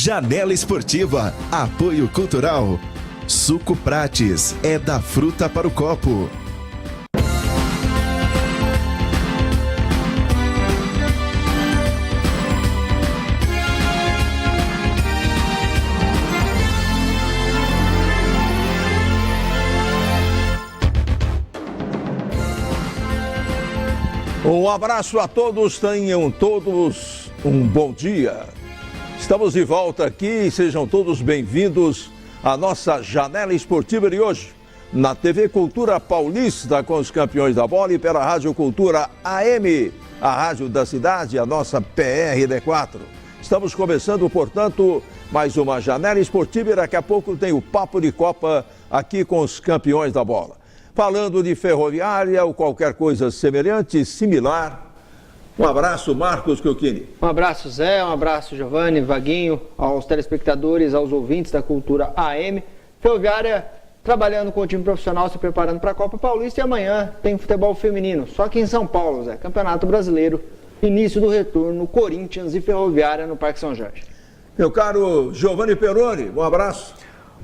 Janela Esportiva, apoio cultural. Suco Prates, é da fruta para o copo. Um abraço a todos, tenham todos um bom dia. Estamos de volta aqui, sejam todos bem-vindos à nossa Janela Esportiva de hoje, na TV Cultura Paulista, com os campeões da bola, e pela Rádio Cultura AM, a rádio da cidade, a nossa PRD4. Estamos começando, portanto, mais uma Janela Esportiva e daqui a pouco tem o Papo de Copa aqui com os campeões da bola. Falando de Ferroviária ou qualquer coisa semelhante, similar. Um abraço, Marcos Chiocchini. Um abraço, Zé, um abraço, Giovanni, Vaguinho, aos telespectadores, aos ouvintes da Cultura AM. Ferroviária trabalhando com o time profissional, se preparando para a Copa Paulista, e amanhã tem futebol feminino, só que em São Paulo, Zé, Campeonato Brasileiro, início do retorno, Corinthians e Ferroviária no Parque São Jorge. Meu caro Giovanni Peroni, um abraço.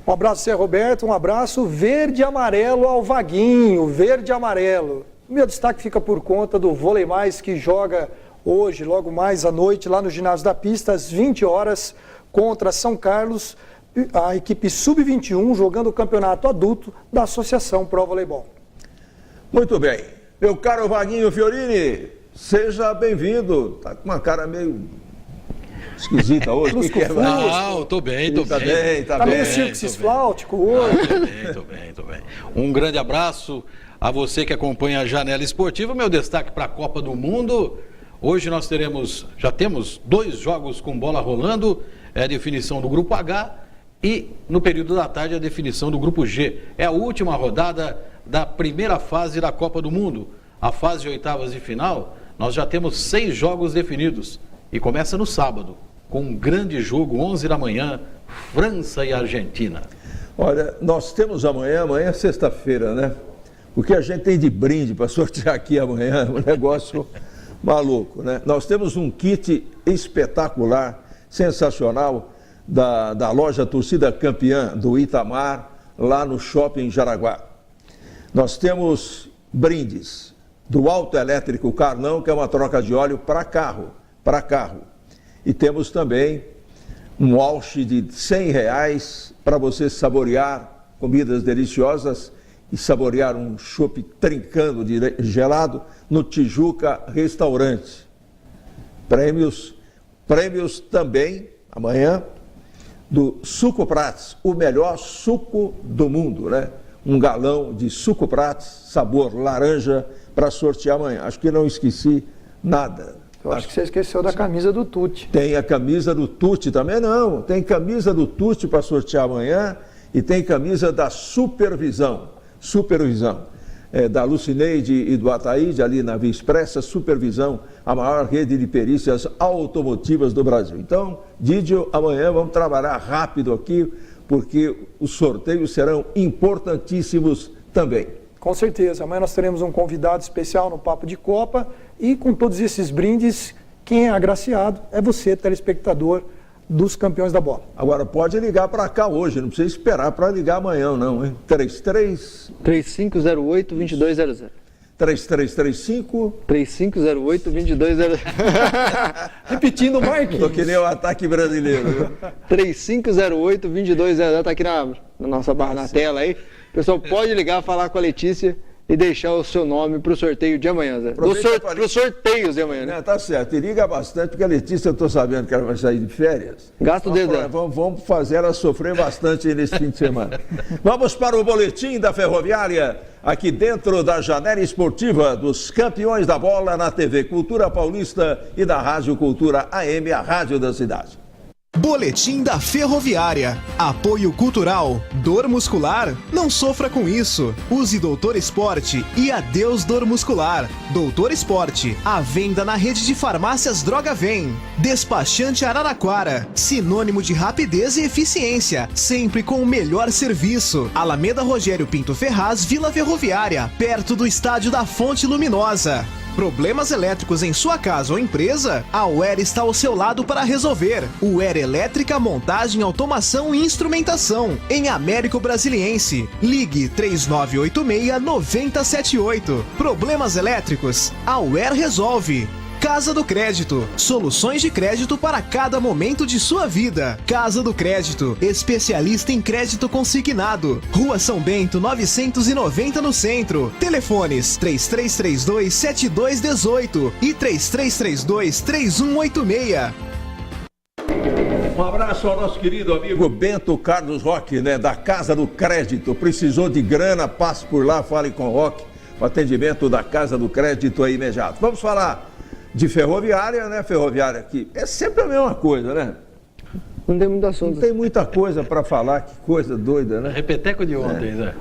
Um abraço, Zé Roberto, um abraço verde e amarelo ao Vaguinho, verde e amarelo. O meu destaque fica por conta do Vôlei Mais, que joga hoje, logo mais à noite, lá no ginásio da pista, às 20 horas, contra São Carlos, a equipe Sub-21, jogando o campeonato adulto da Associação Pro Voleibol. Muito bem. Meu caro Vaguinho Fiorini, seja bem-vindo. Tá com uma cara meio esquisita hoje. O que é? Não, tô bem. Tá meio circo fláutico hoje. Tô bem. Um grande abraço a você que acompanha a Janela Esportiva. Meu destaque para a Copa do Mundo. Hoje nós já temos 2 jogos com bola rolando, é a definição do Grupo H e no período da tarde a definição do Grupo G. É a última rodada da primeira fase da Copa do Mundo. A fase de oitavas de final, nós já temos 6 jogos definidos e começa no sábado, com um grande jogo, 11 da manhã, França e Argentina. Olha, nós temos amanhã é sexta-feira, né? O que a gente tem de brinde para sortear aqui amanhã é um negócio maluco, né? Nós temos um kit espetacular, sensacional, da loja Torcida Campeã do Itamar, lá no Shopping Jaraguá. Nós temos brindes do Autoelétrico Carlão, que é uma troca de óleo para carro. E temos também um voucher de R$100 para você saborear comidas deliciosas e saborear um chopp trincando de gelado no Tijuca Restaurante. Prêmios também, amanhã, do Suco Prates, o melhor suco do mundo, né? Um galão de Suco Prates, sabor laranja, para sortear amanhã. Acho que não esqueci nada. Eu acho que você esqueceu da camisa do Tuti. Tem a camisa do Tuti também? Não, tem camisa do Tuti para sortear amanhã e tem camisa da Supervisão, da Lucineide e do Ataíde, ali na Via Expressa, Supervisão, a maior rede de perícias automotivas do Brasil. Então, Didio, amanhã vamos trabalhar rápido aqui, porque os sorteios serão importantíssimos também. Com certeza, amanhã nós teremos um convidado especial no Papo de Copa e com todos esses brindes, quem é agraciado é você, telespectador dos campeões da bola. Agora pode ligar para cá hoje, não precisa esperar para ligar amanhã não, hein? 3508-2200. 3335-3508-2200. Repetindo, Marquinhos. Tô que nem o ataque brasileiro. 3508-2200, está aqui na nossa barra, na tela aí. O pessoal pode ligar, falar com a Letícia e deixar o seu nome para o sorteio de amanhã, Zé. Para os sorteios de amanhã, né? Não, tá certo. E liga bastante, porque a Letícia, eu estou sabendo que ela vai sair de férias. Gasta o dedo. Vamos fazer ela sofrer bastante aí nesse fim de semana. Vamos para o boletim da Ferroviária, aqui dentro da Janela Esportiva dos Campeões da Bola, na TV Cultura Paulista e da Rádio Cultura AM, a rádio da cidade. Boletim da Ferroviária. Apoio cultural. Dor muscular? Não sofra com isso. Use Doutor Esporte e adeus dor muscular. Doutor Esporte, à venda na rede de farmácias Droga Vem. Despachante Araraquara, sinônimo de rapidez e eficiência, sempre com o melhor serviço. Alameda Rogério Pinto Ferraz, Vila Ferroviária, perto do Estádio da Fonte Luminosa. Problemas elétricos em sua casa ou empresa? A UER está ao seu lado para resolver. UER Elétrica, Montagem, Automação e Instrumentação. Em Américo Brasiliense. Ligue 3986-9078. Problemas elétricos? A UER resolve. Casa do Crédito. Soluções de crédito para cada momento de sua vida. Casa do Crédito. Especialista em crédito consignado. Rua São Bento, 990 no centro. Telefones 3332-7218 e 3332-3186. Um abraço ao nosso querido amigo Bento Carlos Roque, né, da Casa do Crédito. Precisou de grana, passe por lá, fale com o Roque. O atendimento da Casa do Crédito é imediato. Vamos falar de ferroviária, né? Ferroviária aqui é sempre a mesma coisa, né? Não tem muito assunto. Não tem muita coisa para falar, que coisa doida, né? Repeteco de ontem, Zé.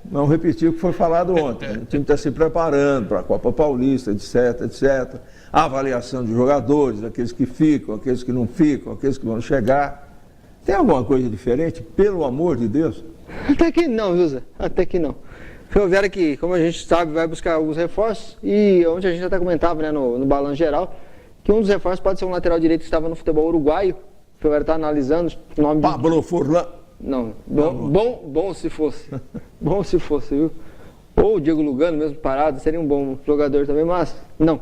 Não repetir o que foi falado ontem. O time está se preparando para a Copa Paulista, etc, etc. A avaliação de jogadores, aqueles que ficam, aqueles que não ficam, aqueles que vão chegar. Tem alguma coisa diferente? Pelo amor de Deus? Até que não, viu, Zé? Até que não. Ferroviária que, como a gente sabe, vai buscar alguns reforços e ontem a gente até comentava, né, no balanço geral, que um dos reforços pode ser um lateral direito que estava no futebol uruguaio. O Ferroviária está analisando o nome Pablo Furlan. Não, bom se fosse. Bom se fosse, viu? Ou o Diego Lugano mesmo parado, seria um bom jogador também, mas não.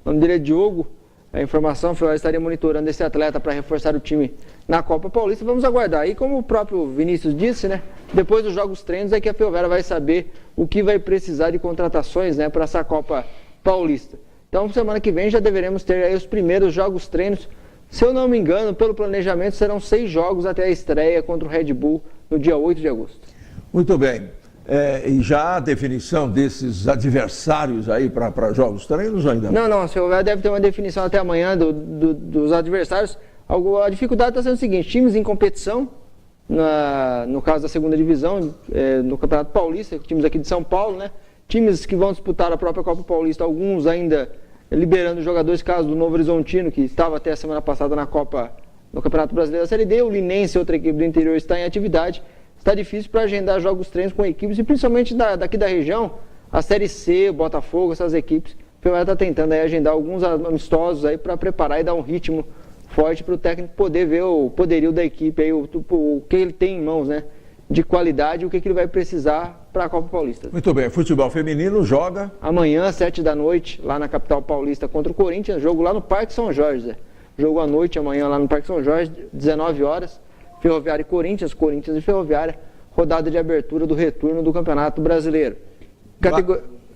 O nome dele é Diogo. A informação, o Ferroviária estaria monitorando esse atleta para reforçar o time na Copa Paulista. Vamos aguardar. E como o próprio Vinícius disse, né? Depois dos jogos treinos é que a Ferroviária vai saber o que vai precisar de contratações, né, para essa Copa Paulista. Então, semana que vem já deveremos ter aí os primeiros jogos treinos. Se eu não me engano, pelo planejamento, serão 6 jogos até a estreia contra o Red Bull no dia 8 de agosto. Muito bem. E já a definição desses adversários aí para jogos treinos ou ainda não? Não, a Ferroviária deve ter uma definição até amanhã dos adversários. A dificuldade está sendo o seguinte: times em competição, no caso da segunda divisão, no Campeonato Paulista, times aqui de São Paulo, né? Times que vão disputar a própria Copa Paulista, alguns ainda liberando jogadores, caso do Novo Horizontino, que estava até a semana passada no Campeonato Brasileiro da Série D, o Linense, outra equipe do interior, está em atividade. Está difícil para agendar jogos treinos com equipes, e principalmente daqui da região, a Série C, o Botafogo, essas equipes. O Ferroviária está tentando aí agendar alguns amistosos aí para preparar e dar um ritmo forte para o técnico poder ver o poderio da equipe, aí, o que ele tem em mãos, né, de qualidade e o que ele vai precisar para a Copa Paulista. Muito bem, futebol feminino joga amanhã, às 7 da noite, lá na capital paulista contra o Corinthians, jogo lá no Parque São Jorge, Zé. Jogo à noite, amanhã lá no Parque São Jorge, 19 horas, Ferroviária e Corinthians e Ferroviária, rodada de abertura do retorno do Campeonato Brasileiro.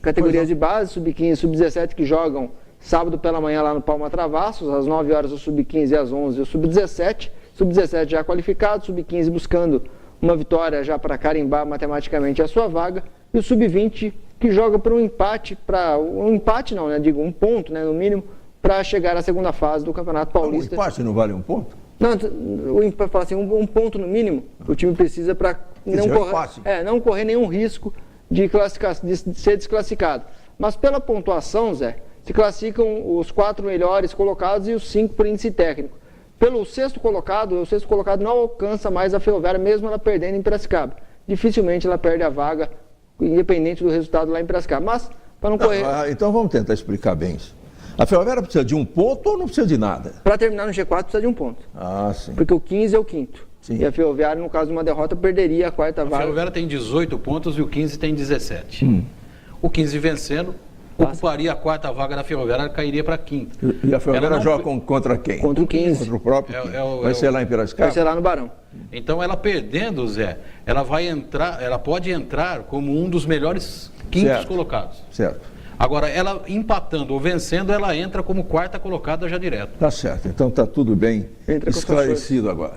Categorias de base, sub-15 e sub-17 que jogam sábado pela manhã lá no Palma Travassos, às 9 horas o sub-15 e às 11 o sub-17. Sub-17 já qualificado, sub-15 buscando uma vitória já para carimbar matematicamente a sua vaga. E o sub-20 que joga por um empate, um ponto, né, no mínimo, para chegar à segunda fase do Campeonato Paulista. O empate não vale um ponto? Não, fala assim, um ponto no mínimo, o time precisa para não correr nenhum risco de ser desclassificado. Mas pela pontuação, Zé, se classificam os 4 melhores colocados e os 5 por índice técnico. Pelo sexto colocado, o sexto colocado não alcança mais a Ferroviária, mesmo ela perdendo em Piracicaba. Dificilmente ela perde a vaga, independente do resultado lá em Piracicaba. Mas, para não correr... Então vamos tentar explicar bem isso. A Ferroviária precisa de um ponto ou não precisa de nada? Para terminar no G4 precisa de um ponto. Sim. Porque o 15 é o quinto. Sim. E a Ferroviária, no caso de uma derrota, perderia a quarta vaga. A Ferroviária tem 18 pontos e o 15 tem 17. O 15 vencendo, ocuparia a quarta vaga da Ferroviária, cairia para a quinta. E a Ferroviária joga contra quem? Contra o 15. Contra o próprio 15. Vai ser lá em Piracicaba? Vai ser lá no Barão. Então ela perdendo, Zé, ela pode entrar como um dos melhores quintos colocados. Certo. Agora, ela empatando ou vencendo, ela entra como quarta colocada já direto. Tá certo, então tá tudo bem esclarecido agora.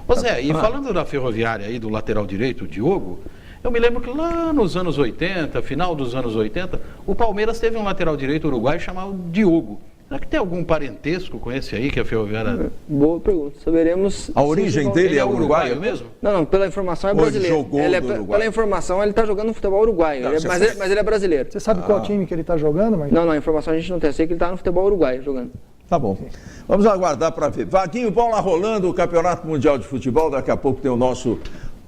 Ô Zé, e falando da Ferroviária aí, do lateral direito, o Diogo, eu me lembro que lá nos anos 80, final dos anos 80, o Palmeiras teve um lateral direito uruguaio chamado Diogo. Será que tem algum parentesco com esse aí que a Ferroviária... Boa pergunta. Saberemos... A origem dele é uruguaio mesmo? Não, pela informação é brasileiro. Pela informação ele está jogando no futebol uruguaio, mas ele é brasileiro. Você sabe qual time que ele está jogando, Mike? Não, a informação a gente não tem. Eu sei que ele está no futebol uruguaio jogando. Tá bom. Vamos aguardar para ver. Vaguinho, bola rolando, o Campeonato Mundial de Futebol. Daqui a pouco tem o nosso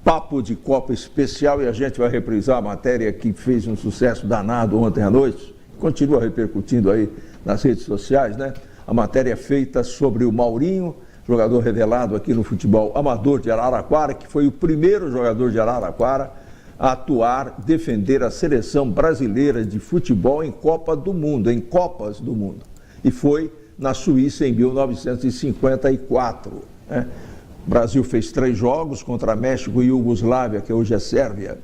papo de Copa especial e a gente vai reprisar a matéria que fez um sucesso danado ontem à noite, continua repercutindo aí nas redes sociais, né? A matéria é feita sobre o Maurinho, jogador revelado aqui no futebol amador de Araraquara, que foi o primeiro jogador de Araraquara a atuar, defender a seleção brasileira de futebol em Copa do Mundo, em Copas do Mundo. E foi na Suíça em 1954, né? O Brasil fez 3 jogos contra México e Iugoslávia, que hoje é Sérvia,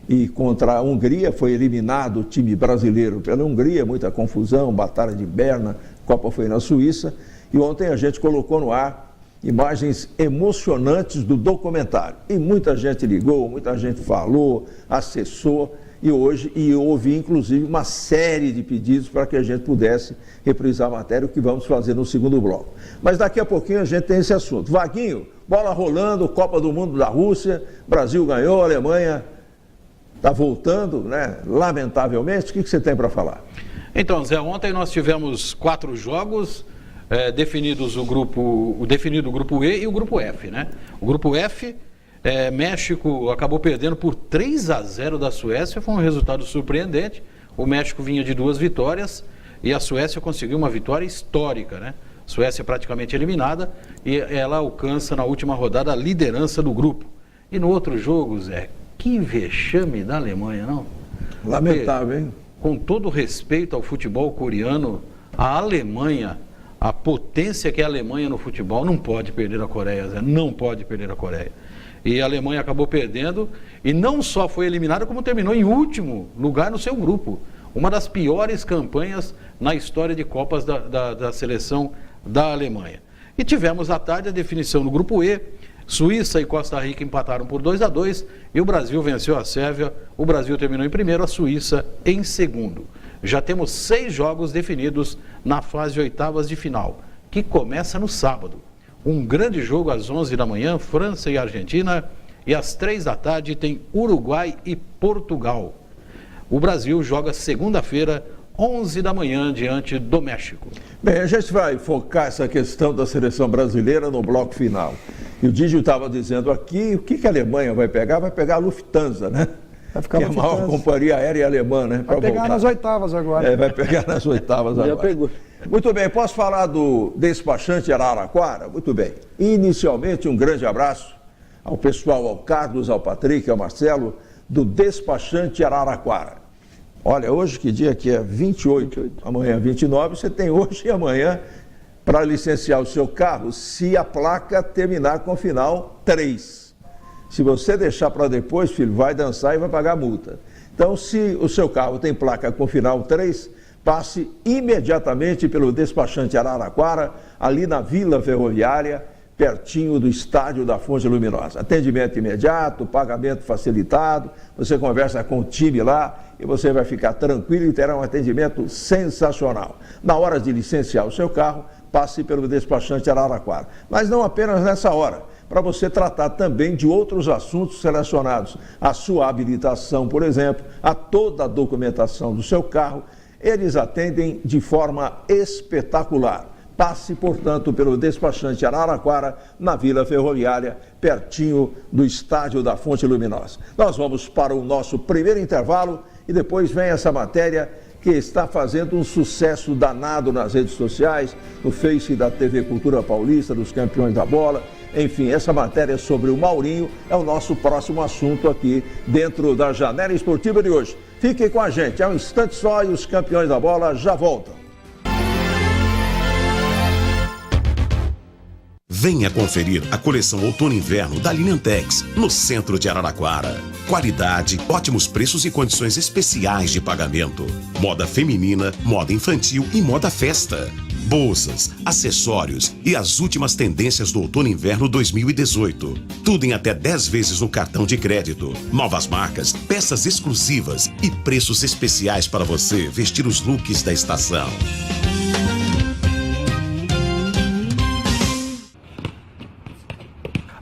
e contra a Hungria foi eliminado o time brasileiro pela Hungria, muita confusão, batalha de Berna, a Copa foi na Suíça, e ontem a gente colocou no ar imagens emocionantes do documentário. E muita gente ligou, muita gente falou, acessou, e houve inclusive uma série de pedidos para que a gente pudesse reprisar a matéria, o que vamos fazer no segundo bloco. Mas daqui a pouquinho a gente tem esse assunto. Vaguinho, bola rolando, Copa do Mundo da Rússia, Brasil ganhou, a Alemanha está voltando, né? Lamentavelmente. O que você tem para falar? Então, Zé, ontem nós tivemos 4 jogos, definido o grupo E e o grupo F, né? O grupo F, México acabou perdendo por 3-0 da Suécia, foi um resultado surpreendente. O México vinha de 2 vitórias e a Suécia conseguiu uma vitória histórica, né? Suécia praticamente eliminada e ela alcança na última rodada a liderança do grupo. E no outro jogo, Zé, que vexame da Alemanha, não? Lamentável, hein? Com todo respeito ao futebol coreano, a Alemanha, a potência que é a Alemanha no futebol, não pode perder a Coreia, Zé, não pode perder a Coreia. E a Alemanha acabou perdendo e não só foi eliminada, como terminou em último lugar no seu grupo. Uma das piores campanhas na história de Copas da seleção da Alemanha. E tivemos à tarde a definição no grupo E. Suíça e Costa Rica empataram por 2-2 e o Brasil venceu a Sérvia. O Brasil terminou em primeiro, a Suíça em segundo. Já temos 6 jogos definidos na fase de oitavas de final, que começa no sábado. Um grande jogo às 11 da manhã, França e Argentina, e às 3 da tarde tem Uruguai e Portugal. O Brasil joga segunda-feira, 11 da manhã, diante do México. Bem, a gente vai focar essa questão da seleção brasileira no bloco final. E o Dígio estava dizendo aqui, o que a Alemanha vai pegar? Vai pegar a Lufthansa, né? Vai ficar que é a maior companhia aérea alemã, né? Vai pegar voltar nas oitavas agora. Vai pegar nas oitavas agora. Já pegou. Muito bem, posso falar do despachante Araraquara? Muito bem. Inicialmente, um grande abraço ao pessoal, ao Carlos, ao Patrick, ao Marcelo, do despachante Araraquara. Olha, hoje que dia que é? 28. Amanhã 29, você tem hoje e amanhã para licenciar o seu carro, se a placa terminar com final 3. Se você deixar para depois, filho, vai dançar e vai pagar multa. Então, se o seu carro tem placa com final 3, passe imediatamente pelo despachante Araraquara, ali na Vila Ferroviária, pertinho do Estádio da Fonte Luminosa. Atendimento imediato, pagamento facilitado, você conversa com o time lá e você vai ficar tranquilo e terá um atendimento sensacional. Na hora de licenciar o seu carro, passe pelo despachante Araraquara. Mas não apenas nessa hora, para você tratar também de outros assuntos relacionados à sua habilitação, por exemplo, a toda a documentação do seu carro. Eles atendem de forma espetacular. Passe, portanto, pelo despachante Araraquara, na Vila Ferroviária, pertinho do Estádio da Fonte Luminosa. Nós vamos para o nosso primeiro intervalo e depois vem essa matéria que está fazendo um sucesso danado nas redes sociais, no Face da TV Cultura Paulista, dos Campeões da Bola. Enfim, essa matéria sobre o Maurinho é o nosso próximo assunto aqui dentro da Janela Esportiva de hoje. Fiquem com a gente, é um instante só e os Campeões da Bola já voltam. Venha conferir a coleção Outono e Inverno da Linentex, no centro de Araraquara. Qualidade, ótimos preços e condições especiais de pagamento. Moda feminina, moda infantil e moda festa. Bolsas, acessórios e as últimas tendências do Outono e Inverno 2018. Tudo em até 10 vezes no cartão de crédito. Novas marcas, peças exclusivas e preços especiais para você vestir os looks da estação.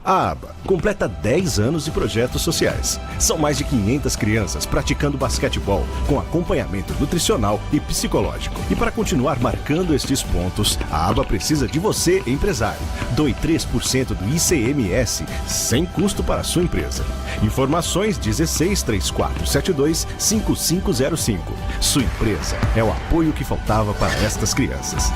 A ABA, completa 10 anos de projetos sociais. São mais de 500 crianças praticando basquetebol, com acompanhamento nutricional e psicológico. E para continuar marcando estes pontos, a ABA precisa de você, empresário. Doe 3% do ICMS, sem custo para a sua empresa. Informações 16 3472 5505. Sua empresa é o apoio que faltava para estas crianças.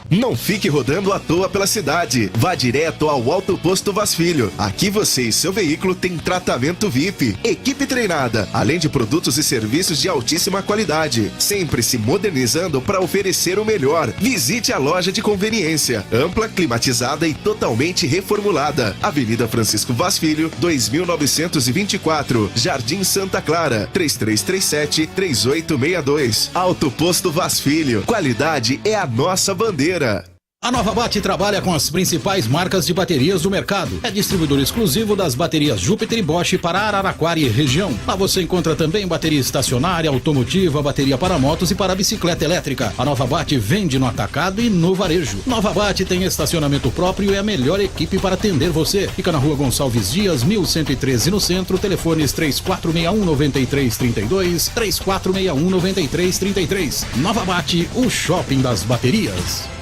Não fique rodando à toa pela cidade. Vá direto ao Alto Posto Vaz Filho. Aqui você e seu veículo têm tratamento VIP, equipe treinada, além de produtos e serviços de altíssima qualidade, sempre se modernizando para oferecer o melhor. Visite a loja de conveniência, ampla, climatizada e totalmente reformulada. Avenida Francisco Vaz Filho, 2924, Jardim Santa Clara, 3337-3862. Alto Posto Vaz Filho. Qualidade é a nossa bandeira. A Nova Bate trabalha com as principais marcas de baterias do mercado. É distribuidor exclusivo das baterias Júpiter e Bosch para Araraquara e região. Lá você encontra também bateria estacionária, automotiva, bateria para motos e para bicicleta elétrica. A Nova Bate vende no atacado e no varejo. Nova Bate tem estacionamento próprio e a melhor equipe para atender você. Fica na Rua Gonçalves Dias, 1113 no centro. Telefones 3461-9332, 3461-9333. Nova Bate, o shopping das baterias.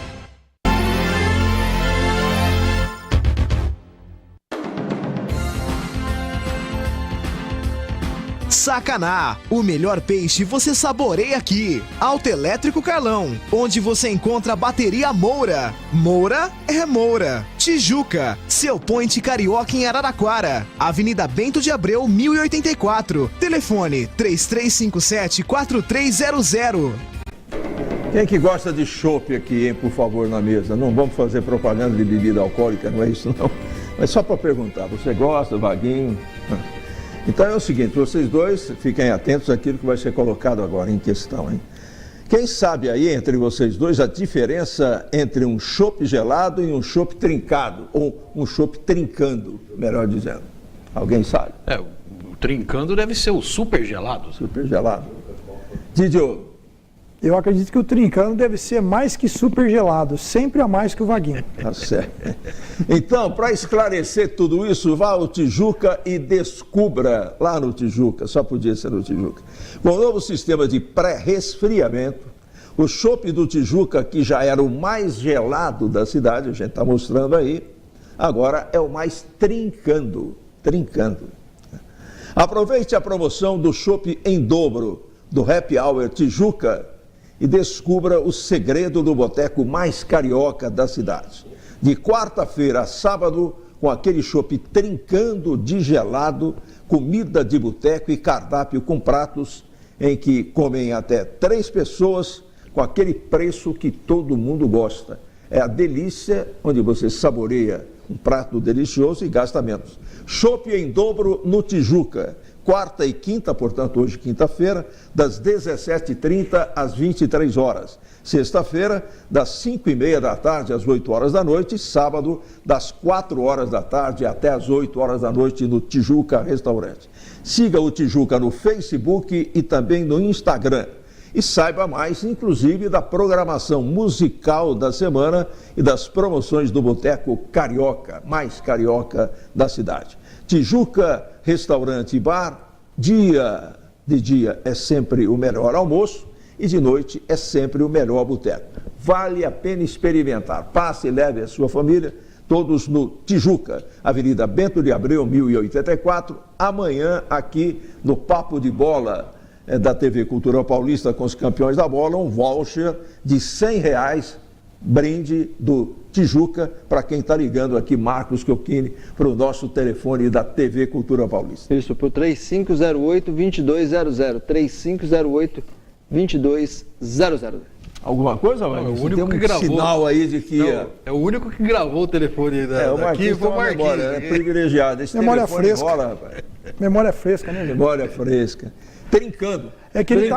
Sacaná, o melhor peixe você saboreia aqui. Autoelétrico Carlão, onde você encontra a bateria Moura. Moura é Moura. Tijuca, seu point carioca em Araraquara. Avenida Bento de Abreu, 1084. Telefone 3357-4300. Quem que gosta de chopp aqui, hein, por favor, na mesa? Não vamos fazer propaganda de bebida alcoólica, não é isso não. Mas só para perguntar, você gosta, Vaguinho? Então é o seguinte, vocês dois fiquem atentos àquilo que vai ser colocado agora em questão, hein? Quem sabe aí entre vocês dois a diferença entre um chopp gelado e um chopp trincado, ou um chopp trincando, melhor dizendo? Alguém sabe? O trincando deve ser o super gelado. Super gelado. Didio? Eu acredito que o trincando deve ser mais que super gelado, sempre a mais que o Vaguinho. Tá certo. Então, para esclarecer tudo isso, vá ao Tijuca e descubra lá no Tijuca, só podia ser no Tijuca. Com o novo sistema de pré-resfriamento, o chopp do Tijuca, que já era o mais gelado da cidade, a gente está mostrando aí, agora é o mais trincando. Aproveite a promoção do chopp em dobro do Happy Hour Tijuca e descubra o segredo do boteco mais carioca da cidade. De quarta-feira a sábado, com aquele chopp trincando de gelado, comida de boteco e cardápio com pratos em que comem até 3 pessoas com aquele preço que todo mundo gosta. É a delícia onde você saboreia um prato delicioso e gasta menos. Chopp em dobro no Tijuca. Quarta e quinta, portanto, hoje quinta-feira, das 17h30 às 23 horas. Sexta-feira, das 5h30 da tarde às 8 horas da noite. Sábado, das 4 horas da tarde até às 8 horas da noite no Tijuca Restaurante. Siga o Tijuca no Facebook e também no Instagram. E saiba mais, inclusive, da programação musical da semana e das promoções do Boteco Carioca, mais carioca da cidade. Tijuca Restaurante e Bar, dia de dia é sempre o melhor almoço e de noite é sempre o melhor boteco. Vale a pena experimentar. Passe e leve a sua família, todos no Tijuca, Avenida Bento de Abreu, 1084. Amanhã, aqui no Papo de Bola da TV Cultural Paulista com os campeões da bola, um voucher de R$100, brinde do Tijuca, para quem está ligando aqui, Marcos Cocchini, para o nosso telefone da TV Cultura Paulista. Isso, para o 3508-2200, 3508-2200. Alguma coisa, Marcos? É o único que gravou. Sinal aí de que... Não, é o único que gravou o telefone daqui, foi o Marquinhos. É privilegiado. Esse memória telefone fresca. rola, rapaz. Memória fresca, né, gente? Memória fresca. Trincando. É que ele,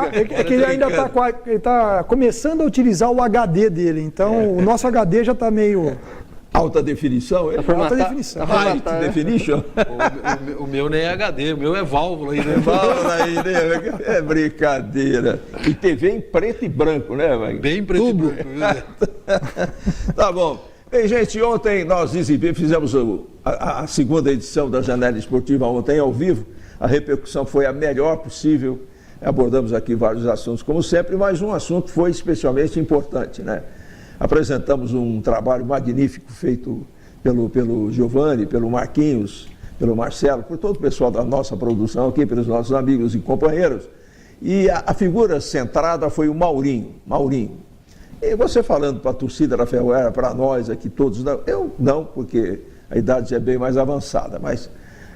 ele ainda está começando a utilizar o HD dele, então o nosso HD já está meio... Alta definição? Alta definição. High definition? O meu nem é HD, o meu é válvula aí, né? Válvula aí, né? É brincadeira. E TV em preto e branco, né, Wagner? Bem preto e branco. Tá bom. Bem, gente, ontem nós fizemos a segunda edição da Janela Esportiva ontem ao vivo. A repercussão foi a melhor possível. Abordamos aqui vários assuntos, como sempre, mas um assunto foi especialmente importante, né? Apresentamos um trabalho magnífico feito pelo Giovanni, pelo Marquinhos, pelo Marcelo, por todo o pessoal da nossa produção aqui, pelos nossos amigos e companheiros. E a figura centrada foi o Maurinho. E você falando para a torcida da Ferroviária, para nós aqui todos, não, eu não, porque a idade já é bem mais avançada, mas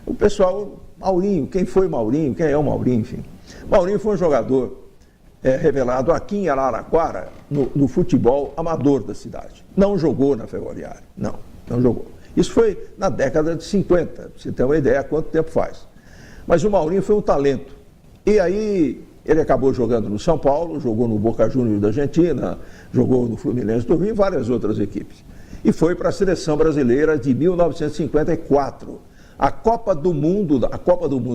o pessoal, Maurinho, quem foi Maurinho, quem é o Maurinho, enfim. Maurinho foi um jogador revelado aqui em Araraquara, no futebol amador da cidade. Não jogou na Ferroviária, não jogou. Isso foi na década de 50, para você ter uma ideia quanto tempo faz. Mas o Maurinho foi um talento. E aí ele acabou jogando no São Paulo, jogou no Boca Juniors da Argentina, jogou no Fluminense do Rio e várias outras equipes. E foi para a seleção brasileira de 1954. A Copa do Mundo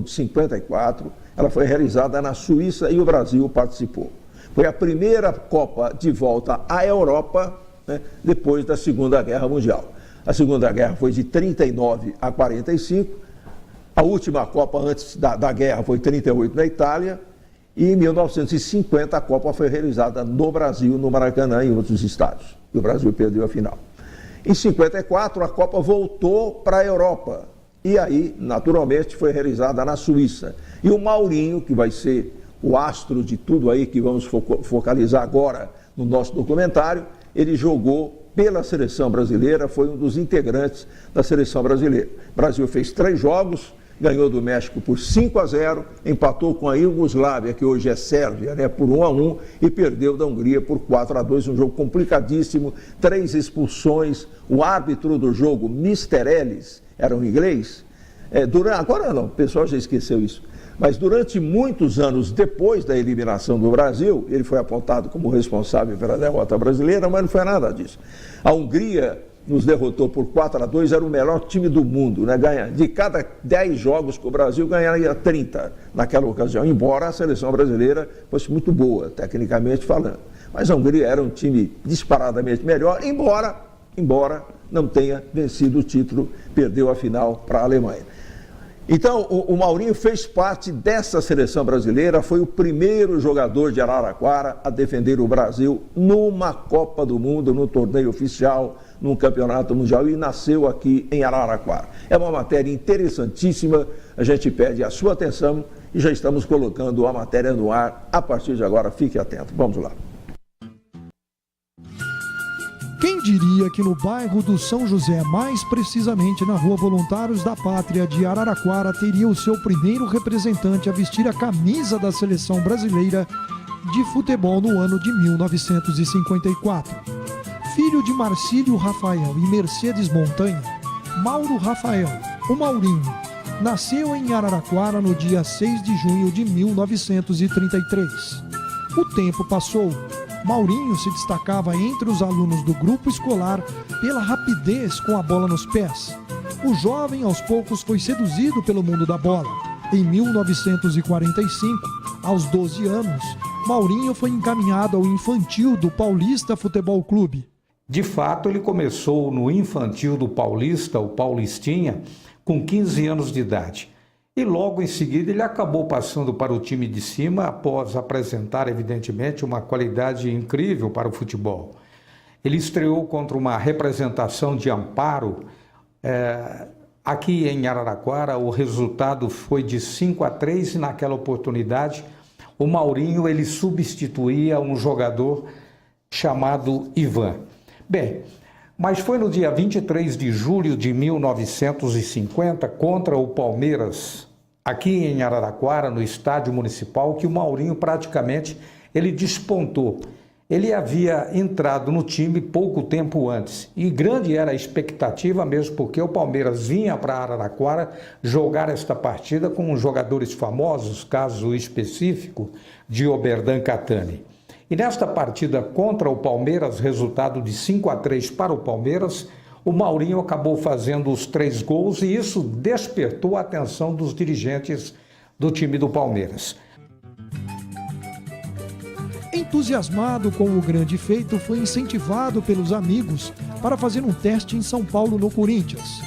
de 54, ela foi realizada na Suíça e o Brasil participou. Foi a primeira Copa de volta à Europa, né, depois da Segunda Guerra Mundial. A Segunda Guerra foi de 39 a 45, a última Copa antes da guerra foi 38 na Itália, e em 1950 a Copa foi realizada no Brasil, no Maracanã e em outros estados. E o Brasil perdeu a final. Em 54 a Copa voltou para a Europa. E aí, naturalmente, foi realizada na Suíça. E o Maurinho, que vai ser o astro de tudo aí que vamos focalizar agora no nosso documentário, ele jogou pela seleção brasileira, foi um dos integrantes da seleção brasileira. O Brasil fez 3 jogos, ganhou do México por 5-0, empatou com a Iugoslávia, que hoje é Sérvia, né, por 1-1, e perdeu da Hungria por 4-2, um jogo complicadíssimo, 3 expulsões. O árbitro do jogo, Mr. Ellis, era um inglês. Agora não, o pessoal já esqueceu isso. Mas durante muitos anos depois da eliminação do Brasil, ele foi apontado como responsável pela derrota brasileira, mas não foi nada disso. A Hungria nos derrotou por 4-2, era o melhor time do mundo, né? De cada 10 jogos que o Brasil ganharia 30 naquela ocasião, embora a seleção brasileira fosse muito boa, tecnicamente falando. Mas a Hungria era um time disparadamente melhor, embora não tenha vencido o título, perdeu a final para a Alemanha. Então, o Maurinho fez parte dessa seleção brasileira, foi o primeiro jogador de Araraquara a defender o Brasil numa Copa do Mundo, num torneio oficial, num campeonato mundial, e nasceu aqui em Araraquara. É uma matéria interessantíssima, a gente pede a sua atenção e já estamos colocando a matéria no ar a partir de agora. Fique atento, vamos lá. Quem diria que no bairro do São José, mais precisamente na Rua Voluntários da Pátria de Araraquara, teria o seu primeiro representante a vestir a camisa da seleção brasileira de futebol no ano de 1954. Filho de Marcílio Rafael e Mercedes Montanha, Mauro Rafael, o Maurinho, nasceu em Araraquara no dia 6 de junho de 1933. O tempo passou. Maurinho se destacava entre os alunos do grupo escolar pela rapidez com a bola nos pés. O jovem, aos poucos, foi seduzido pelo mundo da bola. Em 1945, aos 12 anos, Maurinho foi encaminhado ao infantil do Paulista Futebol Clube. De fato, ele começou no infantil do Paulista, o Paulistinha, com 15 anos de idade. E logo em seguida ele acabou passando para o time de cima após apresentar, evidentemente, uma qualidade incrível para o futebol. Ele estreou contra uma representação de Amparo. Aqui em Araraquara o resultado foi de 5-3 e naquela oportunidade o Maurinho ele substituía um jogador chamado Ivan. Bem, mas foi no dia 23 de julho de 1950, contra o Palmeiras, aqui em Araraquara, no estádio municipal, que o Maurinho praticamente ele despontou. Ele havia entrado no time pouco tempo antes e grande era a expectativa mesmo, porque o Palmeiras vinha para Araraquara jogar esta partida com jogadores famosos, caso específico de Oberdan Catani. E nesta partida contra o Palmeiras, resultado de 5-3 para o Palmeiras, o Maurinho acabou fazendo os 3 gols e isso despertou a atenção dos dirigentes do time do Palmeiras. Em Entusiasmado com o grande feito, foi incentivado pelos amigos para fazer um teste em São Paulo no Corinthians,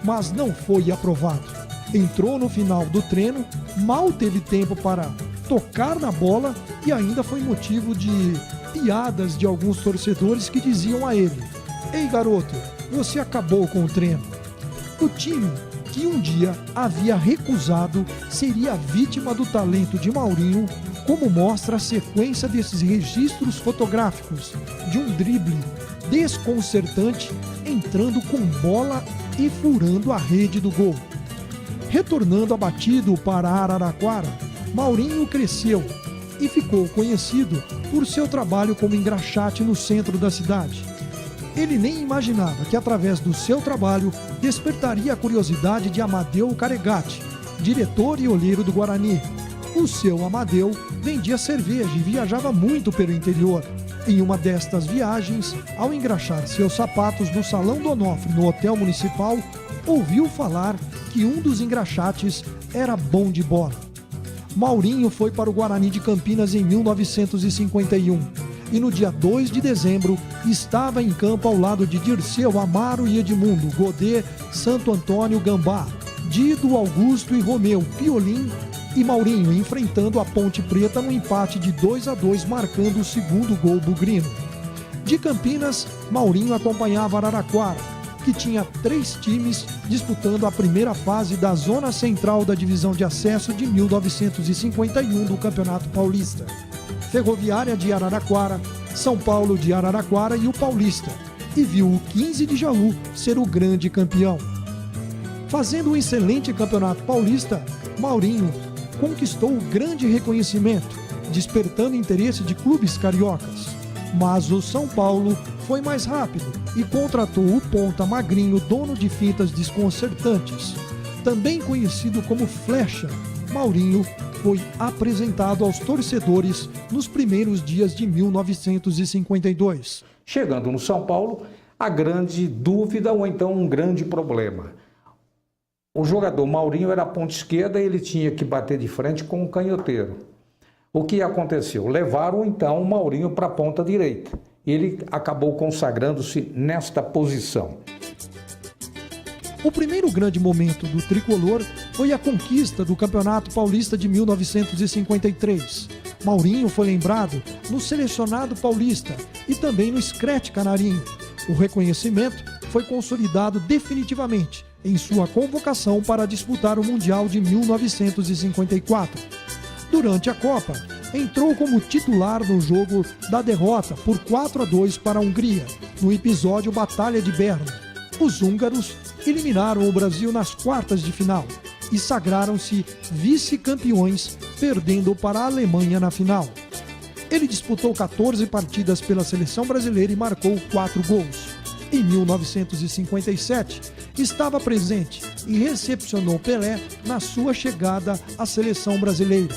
mas não foi aprovado. Entrou no final do treino, mal teve tempo para tocar na bola e ainda foi motivo de piadas de alguns torcedores que diziam a ele: "Ei garoto, você acabou com o treino." O time, que um dia havia recusado, seria vítima do talento de Maurinho, como mostra a sequência desses registros fotográficos de um drible desconcertante entrando com bola e furando a rede do gol. Retornando abatido para Araraquara, Maurinho cresceu e ficou conhecido por seu trabalho como engraxate no centro da cidade. Ele nem imaginava que através do seu trabalho despertaria a curiosidade de Amadeu Caregatti, diretor e olheiro do Guarani. O seu Amadeu vendia cerveja e viajava muito pelo interior. Em uma destas viagens, ao engraxar seus sapatos no Salão do Onofre, no Hotel Municipal, ouviu falar que um dos engraxates era bom de bola. Maurinho foi para o Guarani de Campinas em 1951 e no dia 2 de dezembro estava em campo ao lado de Dirceu, Amaro e Edmundo, Godê, Santo Antônio, Gambá, Dido, Augusto e Romeu, Piolim e Maurinho, enfrentando a Ponte Preta no empate de 2-2, marcando o segundo gol bugrino. De Campinas, Maurinho acompanhava Araraquara, que tinha 3 times disputando a primeira fase da Zona Central da Divisão de Acesso de 1951 do Campeonato Paulista. Ferroviária de Araraquara, São Paulo de Araraquara e o Paulista, e viu o 15 de Jaú ser o grande campeão. Fazendo um excelente campeonato paulista, Maurinho conquistou o grande reconhecimento, despertando interesse de clubes cariocas. Mas o São Paulo foi mais rápido e contratou o ponta Magrinho, dono de fintas desconcertantes. Também conhecido como Flecha, Maurinho foi apresentado aos torcedores nos primeiros dias de 1952. Chegando no São Paulo, a grande dúvida ou então um grande problema. O jogador Maurinho era ponta esquerda e ele tinha que bater de frente com o canhoteiro. O que aconteceu? Levaram então o Maurinho para a ponta direita. Ele acabou consagrando-se nesta posição. O primeiro grande momento do tricolor foi a conquista do Campeonato Paulista de 1953. Maurinho foi lembrado no Selecionado Paulista e também no Screte Canarinho. O reconhecimento foi consolidado definitivamente em sua convocação para disputar o Mundial de 1954. Durante a Copa, entrou como titular no jogo da derrota por 4-2 para a Hungria, no episódio Batalha de Berna. Os húngaros eliminaram o Brasil nas quartas de final e sagraram-se vice-campeões, perdendo para a Alemanha na final. Ele disputou 14 partidas pela seleção brasileira e marcou 4 gols. Em 1957, estava presente e recepcionou Pelé na sua chegada à seleção brasileira.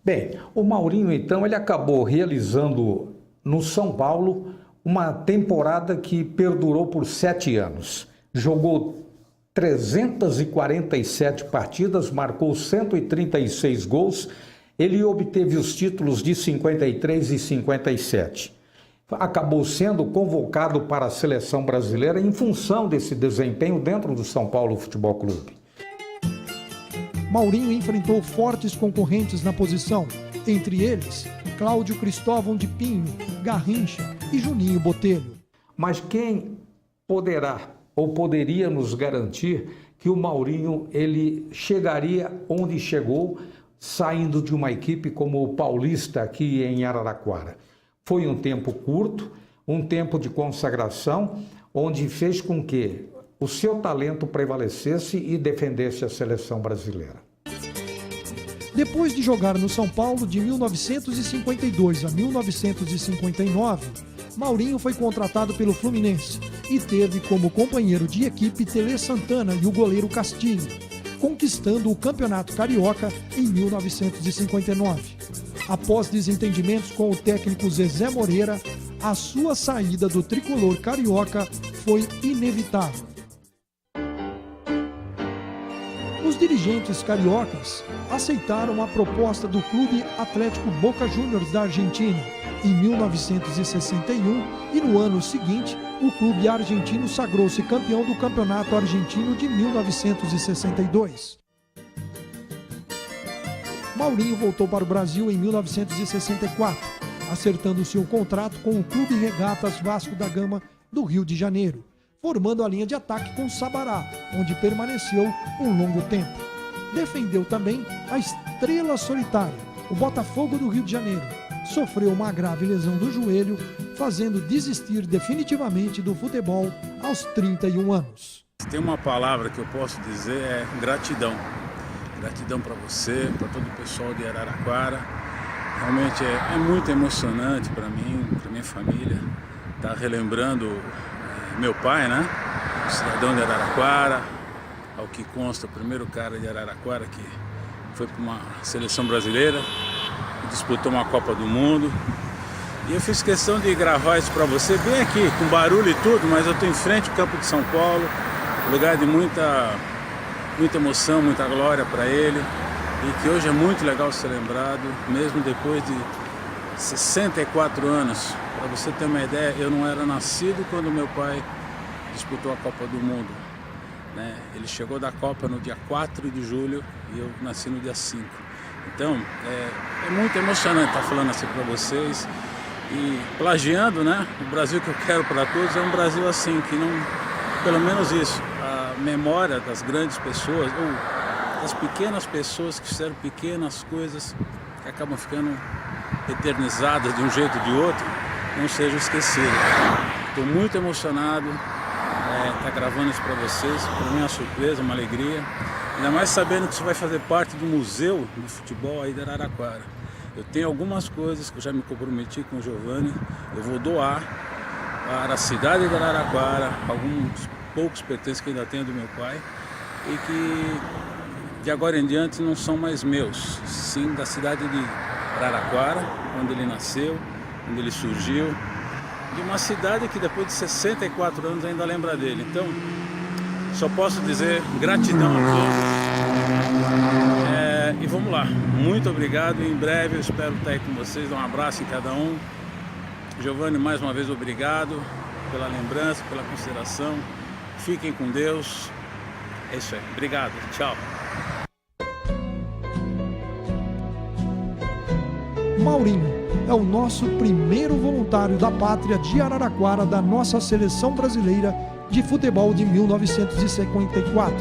Bem, o Maurinho então ele acabou realizando no São Paulo uma temporada que perdurou por 7 anos. Jogou 347 partidas, marcou 136 gols, ele obteve os títulos de 53 e 57. Acabou sendo convocado para a seleção brasileira em função desse desempenho dentro do São Paulo Futebol Clube. Maurinho enfrentou fortes concorrentes na posição, entre eles Cláudio Cristóvão de Pinho, Garrincha e Juninho Botelho. Mas quem poderá ou poderia nos garantir que o Maurinho ele chegaria onde chegou, saindo de uma equipe como o Paulista aqui em Araraquara? Foi um tempo curto, um tempo de consagração, onde fez com que o seu talento prevalecesse e defendesse a seleção brasileira. Depois de jogar no São Paulo de 1952 a 1959, Maurinho foi contratado pelo Fluminense e teve como companheiro de equipe Tele Santana e o goleiro Castilho, conquistando o Campeonato Carioca em 1959. Após desentendimentos com o técnico Zezé Moreira, a sua saída do tricolor carioca foi inevitável. os dirigentes cariocas aceitaram a proposta do Clube Atlético Boca Juniors da Argentina em 1961 e no ano seguinte o clube argentino sagrou-se campeão do Campeonato Argentino de 1962. Maurinho voltou para o Brasil em 1964, acertando seu contrato com o Clube Regatas Vasco da Gama do Rio de Janeiro, formando a linha de ataque com Sabará, onde permaneceu um longo tempo. Defendeu também a Estrela Solitária, o Botafogo do Rio de Janeiro. Sofreu uma grave lesão do joelho, fazendo desistir definitivamente do futebol aos 31 anos. Tem uma palavra que eu posso dizer, é gratidão. Gratidão para você, para todo o pessoal de Araraquara. Realmente é muito emocionante para mim, para minha família, estar relembrando meu pai, né? Cidadão de Araraquara, ao que consta o primeiro cara de Araraquara que foi para uma seleção brasileira, disputou uma Copa do Mundo. E eu fiz questão de gravar isso para você, bem aqui, com barulho e tudo, mas eu estou em frente ao campo de São Paulo, lugar de muita emoção, muita glória para ele, e que hoje é muito legal ser lembrado, mesmo depois de 64 anos. Para você ter uma ideia, eu não era nascido quando meu pai disputou a Copa do Mundo, né? Ele chegou da Copa no dia 4 de julho e eu nasci no dia 5. Então, é muito emocionante estar falando assim para vocês e plagiando, né? O Brasil que eu quero para todos é um Brasil assim, que não, pelo menos isso, a memória das grandes pessoas, ou das pequenas pessoas que fizeram pequenas coisas que acabam ficando eternizadas de um jeito ou de outro, não seja esquecido. Estou muito emocionado, estar gravando isso para vocês. Para mim é uma surpresa, uma alegria. Ainda mais sabendo que isso vai fazer parte do museu de futebol aí de Araraquara. Eu tenho algumas coisas que eu já me comprometi com o Giovani. Eu vou doar para a cidade de Araraquara, alguns poucos pertences que ainda tenho do meu pai, e que de agora em diante não são mais meus, sim da cidade de Araraquara, onde ele nasceu, onde ele surgiu, de uma cidade que depois de 64 anos ainda lembra dele. Então, só posso dizer gratidão a todos. E vamos lá, muito obrigado, em breve eu espero estar aí com vocês, dar um abraço em cada um. Giovani, mais uma vez obrigado pela lembrança, pela consideração, fiquem com Deus, é isso aí, obrigado, tchau. Maurinho é o nosso primeiro voluntário da pátria de Araraquara da nossa seleção brasileira de futebol de 1954.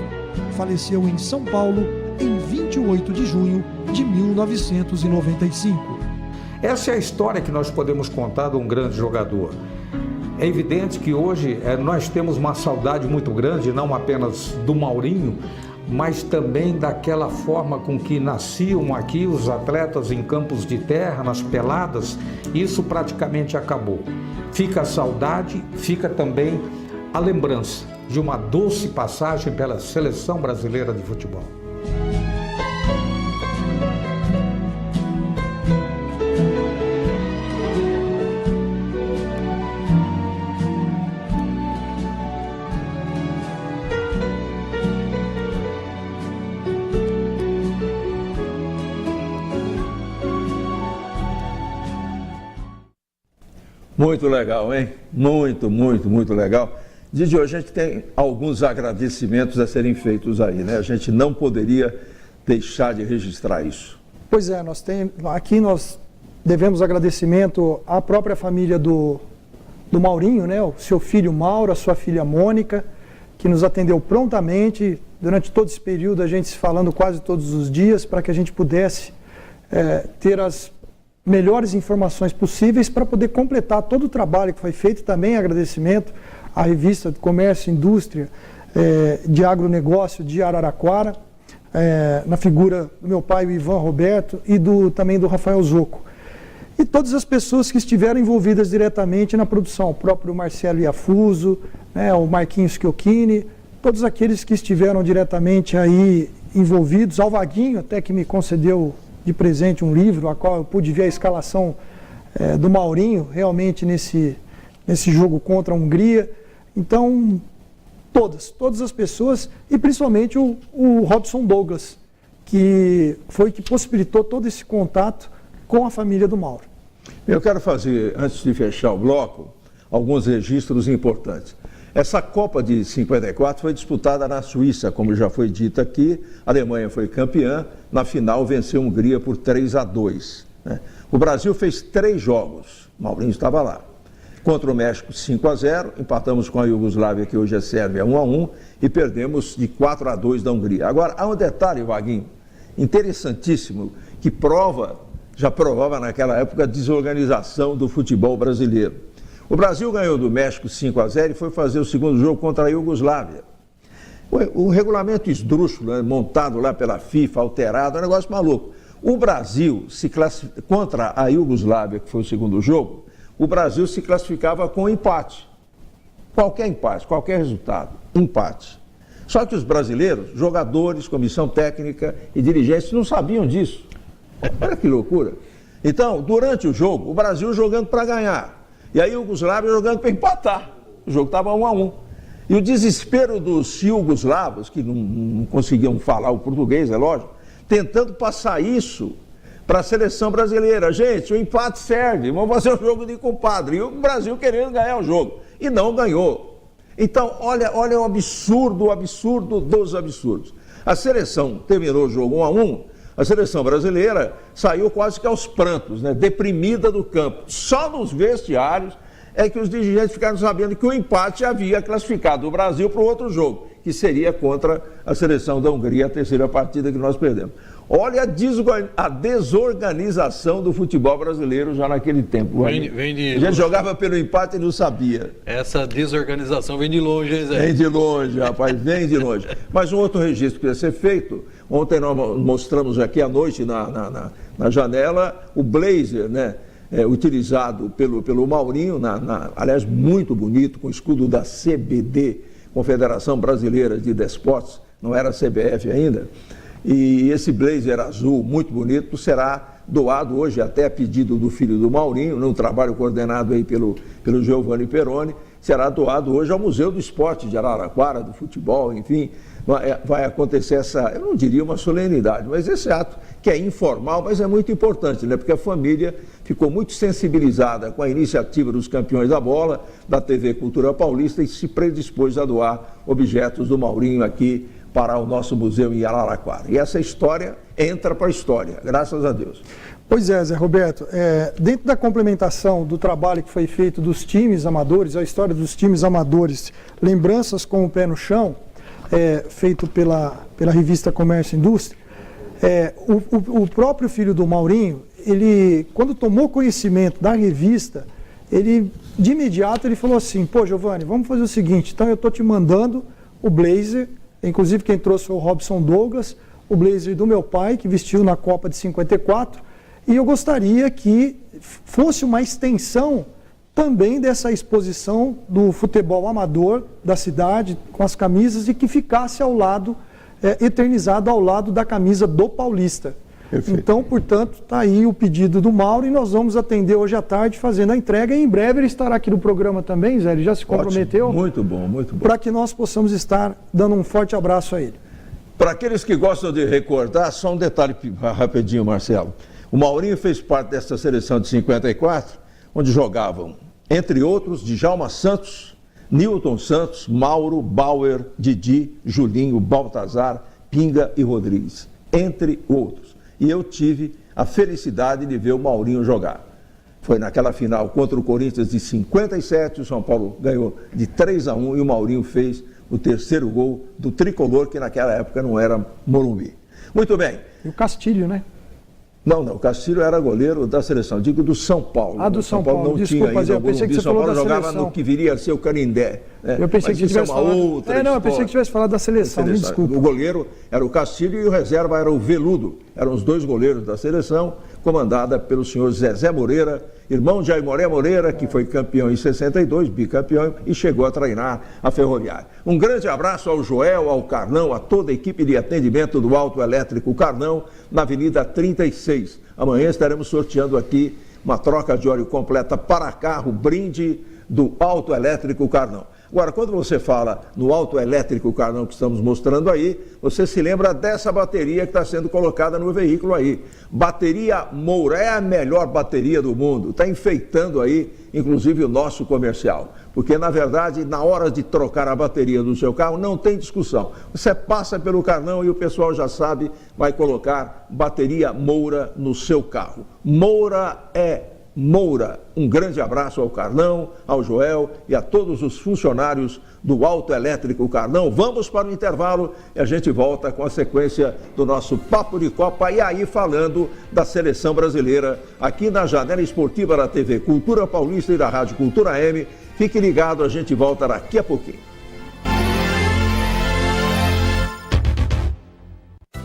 Faleceu em São Paulo em 28 de junho de 1995. Essa é a história que nós podemos contar de um grande jogador. É evidente que hoje nós temos uma saudade muito grande, não apenas do Maurinho, mas também daquela forma com que nasciam aqui os atletas em campos de terra, nas peladas. Isso praticamente acabou. Fica a saudade, fica também a lembrança de uma doce passagem pela seleção brasileira de futebol. Muito legal, hein? Muito legal. Didi, a gente tem alguns agradecimentos a serem feitos aí, né? A gente não poderia deixar de registrar isso. Pois é, aqui nós devemos agradecimento à própria família do Maurinho, né? O seu filho Mauro, a sua filha Mônica, que nos atendeu prontamente durante todo esse período, a gente se falando quase todos os dias, para que a gente pudesse ter as melhores informações possíveis para poder completar todo o trabalho que foi feito. Também agradecimento à revista de Comércio e Indústria de Agronegócio de Araraquara, na figura do meu pai, o Ivan Roberto, e também do Rafael Zocco. E todas as pessoas que estiveram envolvidas diretamente na produção, o próprio Marcelo Iafuso, né, o Marquinhos Chiocchini, todos aqueles que estiveram diretamente aí envolvidos, ao Vaguinho, até que me concedeu de presente um livro, a qual eu pude ver a escalação do Maurinho, realmente nesse jogo contra a Hungria. Então, todas as pessoas, e principalmente o Robson Douglas, que foi que possibilitou todo esse contato com a família do Mauro. Eu quero fazer, antes de fechar o bloco, alguns registros importantes. Essa Copa de 54 foi disputada na Suíça, como já foi dito aqui. A Alemanha foi campeã, na final venceu a Hungria por 3-2. Né? O Brasil fez 3 jogos, Maurinho estava lá. Contra o México 5-0, empatamos com a Iugoslávia, que hoje é Sérvia, 1-1, e perdemos de 4-2 da Hungria. Agora, há um detalhe, Vaguinho, interessantíssimo, que já provava naquela época a desorganização do futebol brasileiro. O Brasil ganhou do México 5-0 e foi fazer o segundo jogo contra a Iugoslávia. O regulamento esdrúxulo, né, montado lá pela FIFA, alterado, é um negócio maluco. O Brasil, contra a Iugoslávia, que foi o segundo jogo, o Brasil se classificava com empate. Qualquer empate, qualquer resultado, empate. Só que os brasileiros, jogadores, comissão técnica e dirigentes não sabiam disso. Olha que loucura. Então, durante o jogo, o Brasil jogando para ganhar. E a Iugoslávia jogando para empatar. O jogo estava 1-1. E o desespero dos iugoslavos, que não conseguiam falar o português, é lógico, tentando passar isso para a seleção brasileira. Gente, o empate serve, vamos fazer um jogo de compadre. E o Brasil querendo ganhar o jogo. E não ganhou. Então, olha o absurdo dos absurdos. A seleção terminou o jogo 1-1, a seleção brasileira saiu quase que aos prantos, né? Deprimida do campo. Só nos vestiários é que os dirigentes ficaram sabendo que o empate havia classificado o Brasil para o outro jogo, que seria contra a seleção da Hungria, a terceira partida que nós perdemos. Olha a desorganização do futebol brasileiro já naquele tempo. A gente jogava pelo empate e não sabia. Essa desorganização vem de longe, hein, Zé? Vem de longe, rapaz, vem de longe. Mas um outro registro que ia ser feito, ontem nós mostramos aqui à noite na janela o blazer, né? Utilizado pelo Maurinho, aliás, muito bonito, com o escudo da CBD, Confederação Brasileira de Desportos, não era a CBF ainda. E esse blazer azul, muito bonito, será doado hoje, até a pedido do filho do Maurinho, num trabalho coordenado aí pelo Giovanni Peroni, será doado hoje ao Museu do Esporte de Araraquara, do futebol, enfim. Vai acontecer essa, eu não diria uma solenidade, mas esse ato que é informal, mas é muito importante, né? Porque a família ficou muito sensibilizada com a iniciativa dos campeões da bola, da TV Cultura Paulista, e se predispôs a doar objetos do Maurinho aqui para o nosso museu em Araraquara. E essa história entra para a história, graças a Deus. Pois é, Zé Roberto, dentro da complementação do trabalho que foi feito dos times amadores, a história dos times amadores, lembranças com o pé no chão, feito pela revista Comércio e Indústria, o próprio filho do Maurinho, ele, quando tomou conhecimento da revista, ele, de imediato, ele falou assim, pô, Giovanni, vamos fazer o seguinte, então eu estou te mandando o blazer, inclusive quem trouxe foi o Robson Douglas, o blazer do meu pai, que vestiu na Copa de 54, e eu gostaria que fosse uma extensão também dessa exposição do futebol amador da cidade, com as camisas, e que ficasse ao lado, eternizado ao lado da camisa do Paulista. Perfeito. Então, portanto, está aí o pedido do Mauro e nós vamos atender hoje à tarde fazendo a entrega, e em breve ele estará aqui no programa também, Zé, ele já se comprometeu. Ótimo. Muito bom, muito bom. Para que nós possamos estar dando um forte abraço a ele. Para aqueles que gostam de recordar, só um detalhe rapidinho, Marcelo. O Maurinho fez parte dessa seleção de 54, onde jogavam, entre outros, Djalma Santos, Nilton Santos, Mauro, Bauer, Didi, Julinho, Baltazar, Pinga e Rodrigues, entre outros. E eu tive a felicidade de ver o Maurinho jogar. Foi naquela final contra o Corinthians de 57, o São Paulo ganhou de 3-1 e o Maurinho fez o terceiro gol do tricolor, que naquela época não era Morumbi. Muito bem. E o Castilho, né? Não, o Castilho era goleiro da seleção, digo do São Paulo. Ah, do São Paulo, não desculpa, tinha ainda eu pensei que você falou da jogava seleção. No que viria a ser o Canindé. Né? Eu pensei que tivesse falado. Eu pensei que tivesse falado da seleção, me desculpa. O goleiro era o Castilho e o reserva era o Veludo. Eram os dois goleiros da seleção, comandada pelo senhor Zezé Moreira, irmão de Aimoré Moreira, que foi campeão em 62, bicampeão, e chegou a treinar a Ferroviária. Um grande abraço ao Joel, ao Carnão, a toda a equipe de atendimento do Autoelétrico Carnão, na Avenida 36. Amanhã estaremos sorteando aqui uma troca de óleo completa para carro, brinde do Autoelétrico Carnão. Agora, quando você fala no autoelétrico Carlão que estamos mostrando aí, você se lembra dessa bateria que está sendo colocada no veículo aí. Bateria Moura é a melhor bateria do mundo, está enfeitando aí, inclusive, o nosso comercial. Porque, na verdade, na hora de trocar a bateria do seu carro, não tem discussão. Você passa pelo Carlão e o pessoal já sabe, vai colocar bateria Moura no seu carro. Moura é Moura. Um grande abraço ao Carlão, ao Joel e a todos os funcionários do Autoelétrico Carlão. Vamos para o intervalo e a gente volta com a sequência do nosso Papo de Copa e aí falando da seleção brasileira aqui na Janela Esportiva da TV Cultura Paulista e da Rádio Cultura AM. Fique ligado, a gente volta daqui a pouquinho.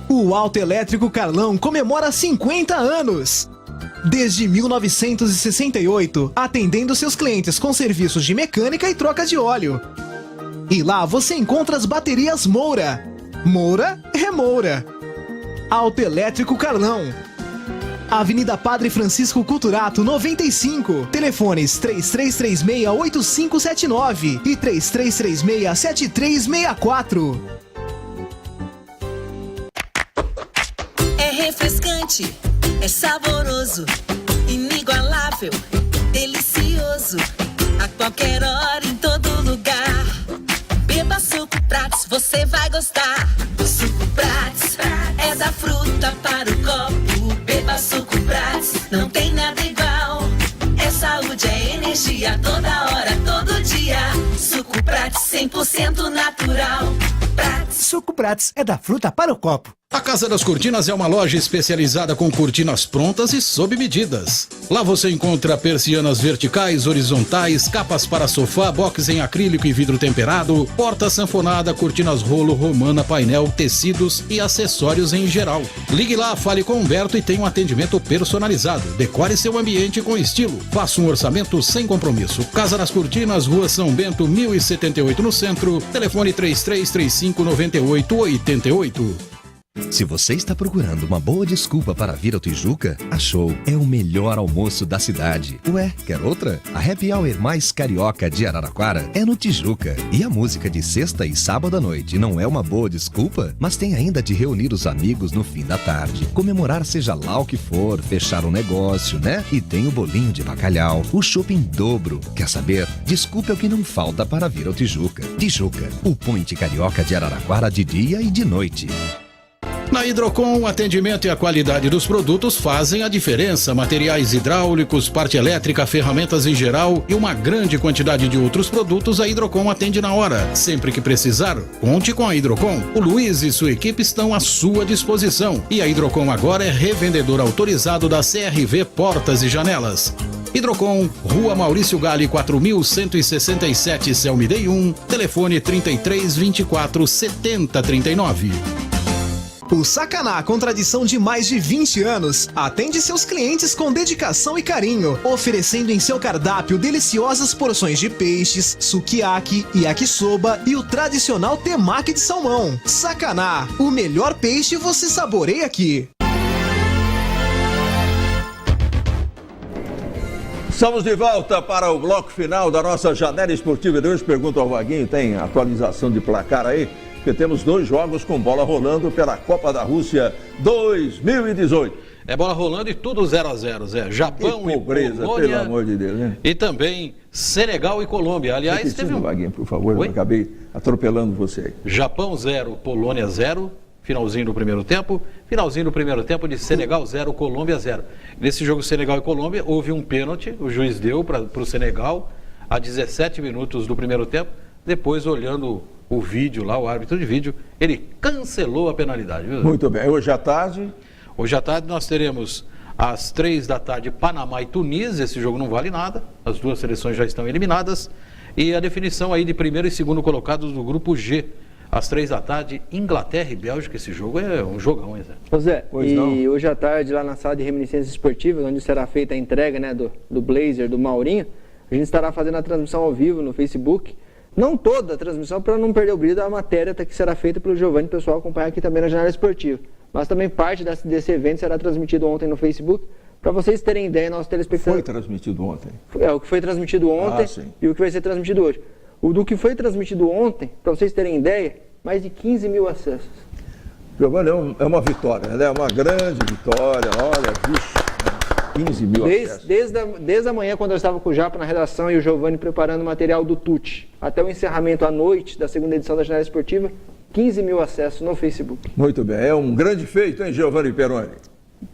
O Autoelétrico Carlão comemora 50 anos. Desde 1968, atendendo seus clientes com serviços de mecânica e troca de óleo. E lá você encontra as baterias Moura. Moura é Moura. Autoelétrico Carlão. Avenida Padre Francisco Culturato, 95. Telefones 3336-8579 e 3336-7364. É refrescante, é saboroso, inigualável, delicioso. A qualquer hora, em todo lugar. Beba Suco Prats, você vai gostar. Suco Prats é da fruta para o copo. Beba Suco Prats, não tem nada igual. É saúde, é energia, toda hora, todo dia. Suco Prats, 100% natural. Prats. Suco Prats é da fruta para o copo. A Casa das Cortinas é uma loja especializada com cortinas prontas e sob medidas. Lá você encontra persianas verticais, horizontais, capas para sofá, box em acrílico e vidro temperado, porta sanfonada, cortinas rolo, romana, painel, tecidos e acessórios em geral. Ligue lá, fale com Humberto e tenha um atendimento personalizado. Decore seu ambiente com estilo. Faça um orçamento sem compromisso. Casa das Cortinas, Rua São Bento, 1078 no centro. Telefone 3335-9888. Se você está procurando uma boa desculpa para vir ao Tijuca, achou. É o melhor almoço da cidade. Ué, quer outra? A Happy Hour mais carioca de Araraquara é no Tijuca. E a música de sexta e sábado à noite não é uma boa desculpa? Mas tem ainda de reunir os amigos no fim da tarde, comemorar seja lá o que for, fechar um negócio, né? E tem o bolinho de bacalhau, o chopp em dobro. Quer saber? Desculpa é o que não falta para vir ao Tijuca. Tijuca, o point carioca de Araraquara de dia e de noite. Na Hidrocon, o atendimento e a qualidade dos produtos fazem a diferença. Materiais hidráulicos, parte elétrica, ferramentas em geral e uma grande quantidade de outros produtos, a Hidrocon atende na hora. Sempre que precisar, conte com a Hidrocon. O Luiz e sua equipe estão à sua disposição. E a Hidrocon agora é revendedor autorizado da CRV Portas e Janelas. Hidrocon, Rua Maurício Gale, 4167, Celmidei 1, telefone 3324-7039. O Sacaná, com tradição de mais de 20 anos, atende seus clientes com dedicação e carinho, oferecendo em seu cardápio deliciosas porções de peixes, sukiyaki, yakisoba e o tradicional temaki de salmão. Sacaná, o melhor peixe você saboreia aqui. Estamos de volta para o bloco final da nossa Janela Esportiva de hoje. Pergunto ao Vaguinho, tem atualização de placar aí? Porque temos 2 jogos com bola rolando pela Copa da Rússia 2018. É bola rolando e tudo 0-0, Zé. Japão que pobreza, e Polônia. pelo amor de Deus, né? E também Senegal e Colômbia. Aliás, teve um... Vaguinho, por favor, eu acabei atropelando você aí. Japão 0, Polônia 0. Finalzinho do primeiro tempo. Finalzinho do primeiro tempo de Senegal 0, Colômbia 0. Nesse jogo Senegal e Colômbia houve um pênalti. O juiz deu para o Senegal a 17 minutos do primeiro tempo. Depois, olhando o vídeo lá, o árbitro de vídeo, ele cancelou a penalidade. Viu? Muito bem. Hoje à tarde? Hoje à tarde nós teremos às 3 da tarde Panamá e Tunísia. Esse jogo não vale nada. As duas seleções já estão eliminadas. E a definição aí de primeiro e segundo colocados do grupo G. Às 3 da tarde, Inglaterra e Bélgica. Esse jogo é um jogão, hein, Zé? Ô Zé, e hoje à tarde, lá na sala de reminiscências esportivas, onde será feita a entrega, né, do blazer do Maurinho, a gente estará fazendo a transmissão ao vivo no Facebook. Não toda a transmissão, para não perder o brilho da matéria que será feita pelo Giovanni, pessoal acompanhar aqui também na Janela Esportiva. Mas também parte desse evento será transmitido ontem no Facebook. Para vocês terem ideia, nossos telespectadores... Foi transmitido ontem. O que foi transmitido ontem e o que vai ser transmitido hoje. O do que foi transmitido ontem, para vocês terem ideia, mais de 15 mil acessos. Giovanni, é uma vitória, né? É uma grande vitória. Olha, vixe, 15 mil acessos. Desde a manhã, quando eu estava com o Japa na redação e o Giovanni preparando o material do Tuti, até o encerramento à noite da segunda edição da Janela Esportiva, 15 mil acessos no Facebook. Muito bem, é um grande feito, hein, Giovanni Peroni?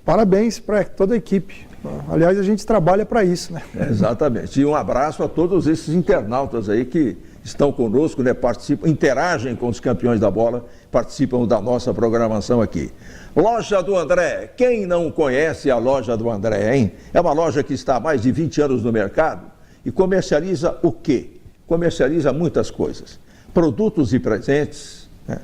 Parabéns para toda a equipe. Aliás, a gente trabalha para isso, né? Exatamente. E um abraço a todos esses internautas aí que estão conosco, né? Participam, interagem com os campeões da bola, participam da nossa programação aqui. Loja do André. Quem não conhece a Loja do André, hein? É uma loja que está há mais de 20 anos no mercado e comercializa o quê? Comercializa muitas coisas. Produtos e presentes, né?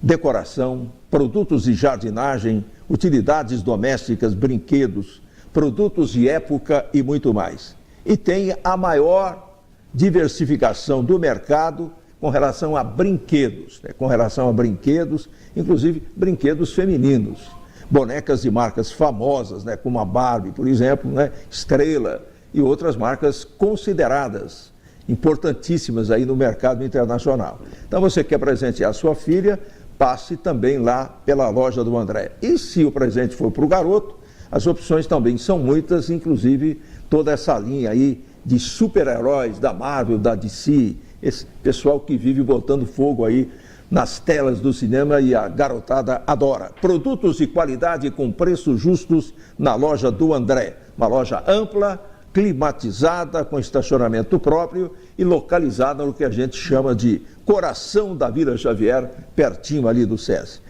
Decoração, produtos de jardinagem, utilidades domésticas, brinquedos, produtos de época e muito mais. E tem a maior diversificação do mercado com relação a brinquedos, né? Com relação a brinquedos, inclusive brinquedos femininos. Bonecas de marcas famosas, né? Como a Barbie, por exemplo, né? Estrela e outras marcas consideradas importantíssimas aí no mercado internacional. Então você quer presentear a sua filha, passe também lá pela Loja do André. E se o presente for para o garoto, as opções também são muitas, inclusive toda essa linha aí de super-heróis da Marvel, da DC, esse pessoal que vive botando fogo aí nas telas do cinema e a garotada adora. Produtos de qualidade com preços justos na Loja do André. Uma loja ampla, climatizada, com estacionamento próprio e localizada no que a gente chama de coração da Vila Xavier, pertinho ali do SESI.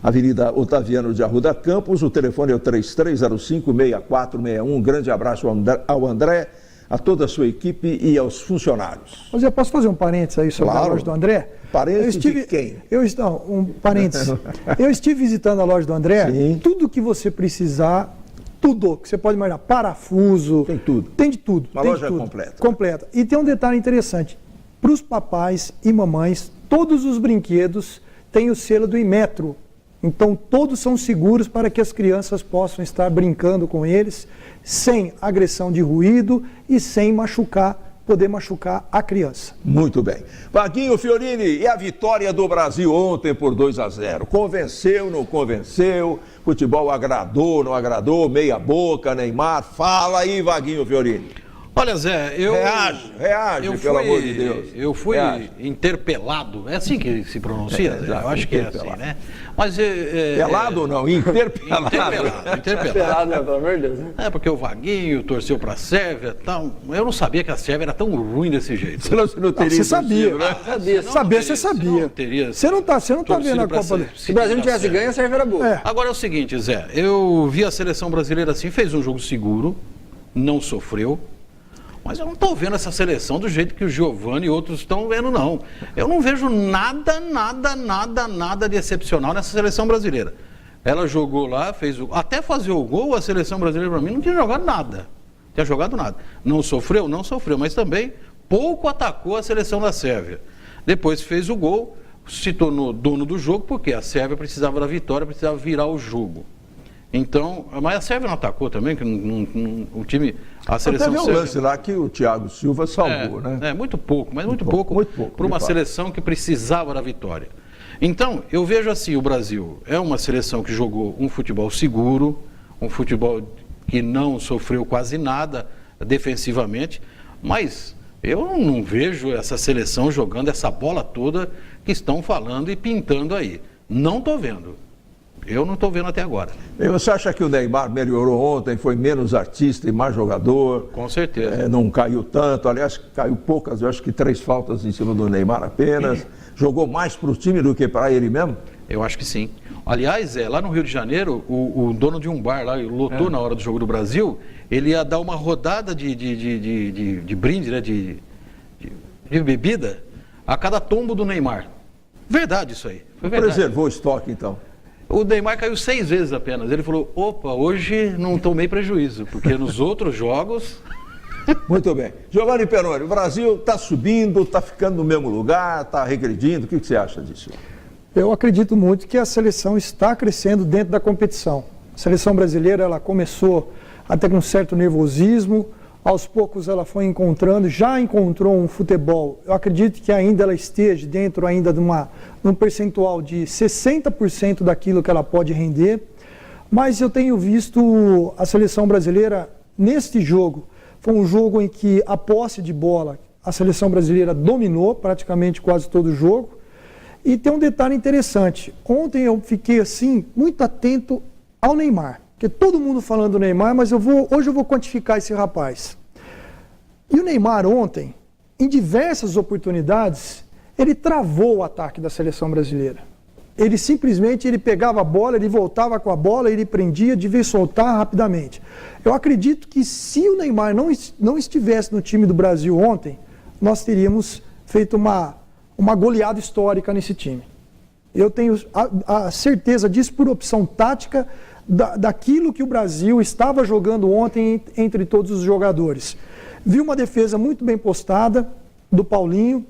Avenida Otaviano de Arruda Campos, o telefone é o 3305-6461. Um grande abraço ao André, a toda a sua equipe e aos funcionários. Mas eu posso fazer um parênteses aí sobre a loja do André? Parênteses de quem? Um parênteses. Eu estive visitando a loja do André. Sim. Tudo que você precisar, tudo que você pode imaginar, parafuso. Tem tudo. Tem de tudo. Uma tem loja de tudo. completa. Completa. E tem um detalhe interessante. Para os papais e mamães, todos os brinquedos têm o selo do Inmetro. Então, todos são seguros para que as crianças possam estar brincando com eles, sem agressão de ruído e sem poder machucar a criança. Muito bem. Vaguinho Fiorini, e a vitória do Brasil ontem por 2-0? Convenceu, não convenceu? Futebol agradou, não agradou? Meia boca, Neymar? Fala aí, Vaguinho Fiorini. Olha, Zé, Reage, pelo amor de Deus. Eu fui interpelado, é assim que se pronuncia? Zé? Eu acho que é assim, né? Mas, pelado ou não? Interpelado. Interpelado, pelo amor de Deus. É, porque o Vaguinho torceu para a Sérvia, eu não sabia que a Sérvia era tão ruim desse jeito. Senão você não teria você sabia, torcido, né? Você sabia. Você não tá vendo a Copa do... Se o Brasil não tivesse ganho, a Sérvia era boa. Agora é o seguinte, Zé, eu vi a seleção brasileira assim, fez um jogo seguro, não sofreu. Mas eu não estou vendo essa seleção do jeito que o Giovani e outros estão vendo, não. Eu não vejo nada de excepcional nessa seleção brasileira. Ela jogou lá, até fazer o gol, a seleção brasileira, para mim, não tinha jogado nada. Não sofreu, mas também pouco atacou a seleção da Sérvia. Depois fez o gol, se tornou dono do jogo, porque a Sérvia precisava da vitória, precisava virar o jogo. Então, mas a Sérvia não atacou também, que o time, a seleção até sérvia... um lance lá que o Thiago Silva salvou, né? Muito pouco para uma seleção que precisava da vitória. Então, eu vejo assim, o Brasil é uma seleção que jogou um futebol seguro, um futebol que não sofreu quase nada defensivamente, mas eu não vejo essa seleção jogando essa bola toda que estão falando e pintando aí. Não estou vendo. Eu não estou vendo até agora. E você acha que o Neymar melhorou ontem, foi menos artista e mais jogador? Com certeza. Não caiu tanto, aliás, caiu poucas, eu acho que 3 faltas em cima do Neymar apenas. Jogou mais para o time do que para ele mesmo? Eu acho que sim. Aliás, lá no Rio de Janeiro, o dono de um bar lá, lotou na hora do Jogo do Brasil, ele ia dar uma rodada de brinde, né, de bebida, a cada tombo do Neymar. Verdade isso aí. Foi verdade. Preservou o estoque, então. O Neymar caiu 6 vezes apenas. Ele falou, opa, hoje não tomei prejuízo, porque nos outros jogos... Muito bem. Giovanni Peroni, o Brasil está subindo, está ficando no mesmo lugar, está regredindo. O que você acha disso? Eu acredito muito que a seleção está crescendo dentro da competição. A seleção brasileira ela começou até com um certo nervosismo, aos poucos ela foi encontrando, já encontrou um futebol, eu acredito que ainda ela esteja dentro ainda de um percentual de 60% daquilo que ela pode render, mas eu tenho visto a seleção brasileira neste jogo, foi um jogo em que a posse de bola, a seleção brasileira dominou praticamente quase todo o jogo, e tem um detalhe interessante, ontem eu fiquei assim, muito atento ao Neymar, porque todo mundo falando do Neymar, mas hoje eu vou quantificar esse rapaz. E o Neymar ontem, em diversas oportunidades, ele travou o ataque da seleção brasileira. Ele simplesmente pegava a bola, ele voltava com a bola, ele prendia, devia soltar rapidamente. Eu acredito que se o Neymar não estivesse no time do Brasil ontem, nós teríamos feito uma goleada histórica nesse time. Eu tenho a certeza disso por opção tática daquilo que o Brasil estava jogando ontem entre todos os jogadores. Vi uma defesa muito bem postada do Paulinho,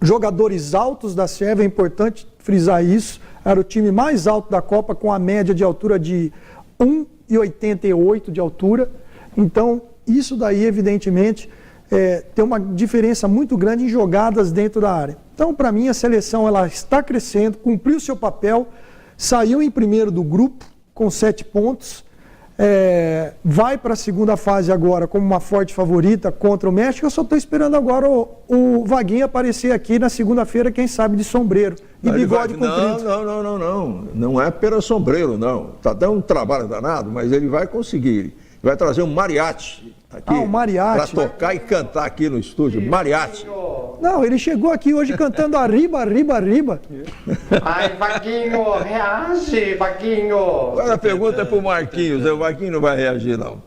jogadores altos da Sérvia, é importante frisar isso, era o time mais alto da Copa com a média de altura de 1,88 de altura, então isso daí evidentemente tem uma diferença muito grande em jogadas dentro da área. Então para mim a seleção ela está crescendo, cumpriu seu papel, saiu em primeiro do grupo com 7 pontos, vai para a segunda fase agora como uma forte favorita contra o México. Eu só estou esperando agora o Vaguinho aparecer aqui na segunda-feira, quem sabe de sombreiro e bigode comprido. Não é pelo sombreiro, não. Está dando um trabalho danado, mas ele vai conseguir. Vai trazer um mariachi aqui um mariachi para tocar e cantar aqui no estúdio. Mariachi. Não, ele chegou aqui hoje cantando arriba, arriba, arriba. Ai, Vaguinho, reage, Vaguinho. Agora a pergunta é para o Marquinhos, o Marquinhos não vai reagir, não.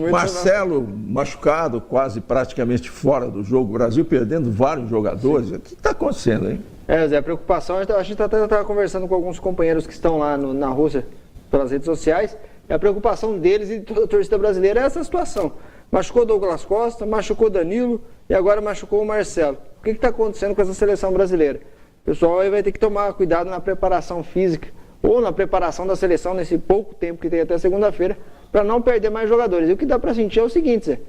Marcelo machucado, quase praticamente fora do jogo, o Brasil perdendo vários jogadores. O que está acontecendo, hein? Zé, a preocupação, a gente estava conversando com alguns companheiros que estão lá na Rússia pelas redes sociais, e a preocupação deles e de toda a torcida brasileira é essa situação. Machucou Douglas Costa, machucou Danilo e agora machucou o Marcelo. O que está acontecendo com essa seleção brasileira? O pessoal aí vai ter que tomar cuidado na preparação física ou na preparação da seleção nesse pouco tempo que tem até segunda-feira para não perder mais jogadores. E o que dá para sentir é o seguinte, Zé,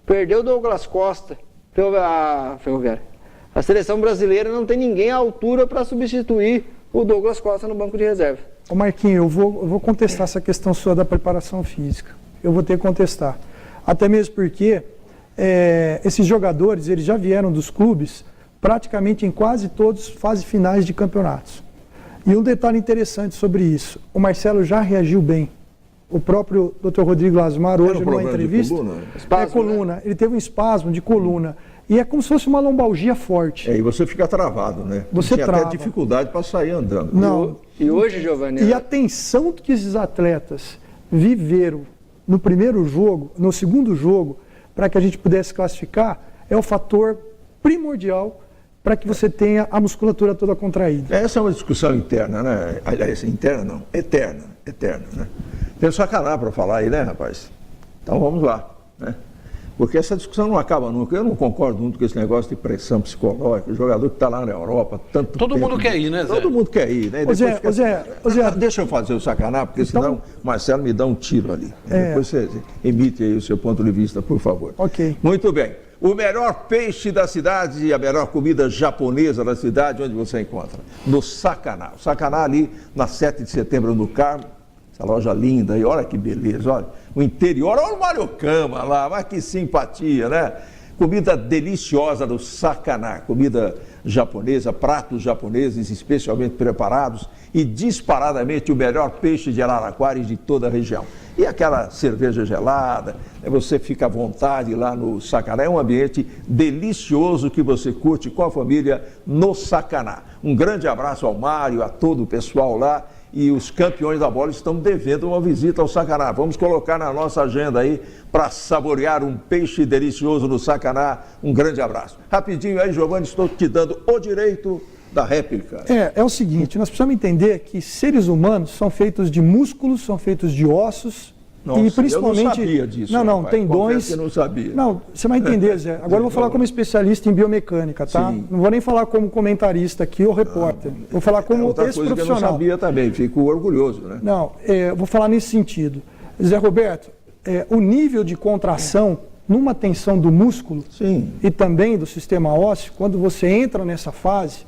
perdeu o Douglas Costa, a Ferroviária. A seleção brasileira não tem ninguém à altura para substituir o Douglas Costa no banco de reserva. Ô Marquinhos, eu vou contestar essa questão sua da preparação física. Eu vou ter que contestar. Até mesmo porque esses jogadores, eles já vieram dos clubes praticamente em quase todas as fases finais de campeonatos. E um detalhe interessante sobre isso, o Marcelo já reagiu bem. O próprio Dr. Rodrigo Lasmar, hoje numa entrevista, coluna, né? Ele teve um espasmo de coluna. E é como se fosse uma lombalgia forte. E você fica travado, né? Você tinha trava. até dificuldade para sair andando. Não. E hoje, Giovanni... E a tensão que esses atletas viveram no primeiro jogo, no segundo jogo, para que a gente pudesse classificar, é o fator primordial para que você tenha a musculatura toda contraída. Essa é uma discussão interna, né? Aliás, interna não, eterna, né? Tem sacanagem para falar aí, né, rapaz? Então vamos lá, né? Porque essa discussão não acaba nunca. Eu não concordo muito com esse negócio de pressão psicológica. O jogador que está lá na Europa, tanto Todo tempo, mundo quer ir, né, Zé? Todo mundo quer ir, né? Ô Zé, deixa eu fazer o sacanagem, porque senão o Marcelo me dá um tiro ali. Depois você emite aí o seu ponto de vista, por favor. Ok. Muito bem. O melhor peixe da cidade e a melhor comida japonesa da cidade, onde você encontra? No Sacaná. O Sacaná ali na 7 de setembro no Carmo. Essa loja linda, e olha que beleza, olha, o interior, olha o Mariocama lá, mas que simpatia, né? Comida deliciosa do Sacaná, comida japonesa, pratos japoneses especialmente preparados e disparadamente o melhor peixe de Araraquara e de toda a região. E aquela cerveja gelada, você fica à vontade lá no Sacaná, é um ambiente delicioso que você curte com a família no Sacaná. Um grande abraço ao Mário, a todo o pessoal lá. E os campeões da bola estão devendo uma visita ao Sacaná. Vamos colocar na nossa agenda aí para saborear um peixe delicioso no Sacaná. Um grande abraço. Rapidinho aí, Giovanni, estou te dando o direito da réplica. É o seguinte, nós precisamos entender que seres humanos são feitos de músculos, são feitos de ossos. Nossa, e principalmente... eu não sabia disso. Não, rapaz. tem dons... Que eu não sabia. Não, você vai entender, Zé. Agora eu vou falar como especialista em biomecânica, tá? Sim. Não vou nem falar como comentarista aqui ou repórter. Vou falar como outra esse coisa profissional. Que eu não sabia também, fico orgulhoso, né? Não, eu vou falar nesse sentido. Zé Roberto, o nível de contração numa tensão do músculo e também do sistema ósseo, quando você entra nessa fase,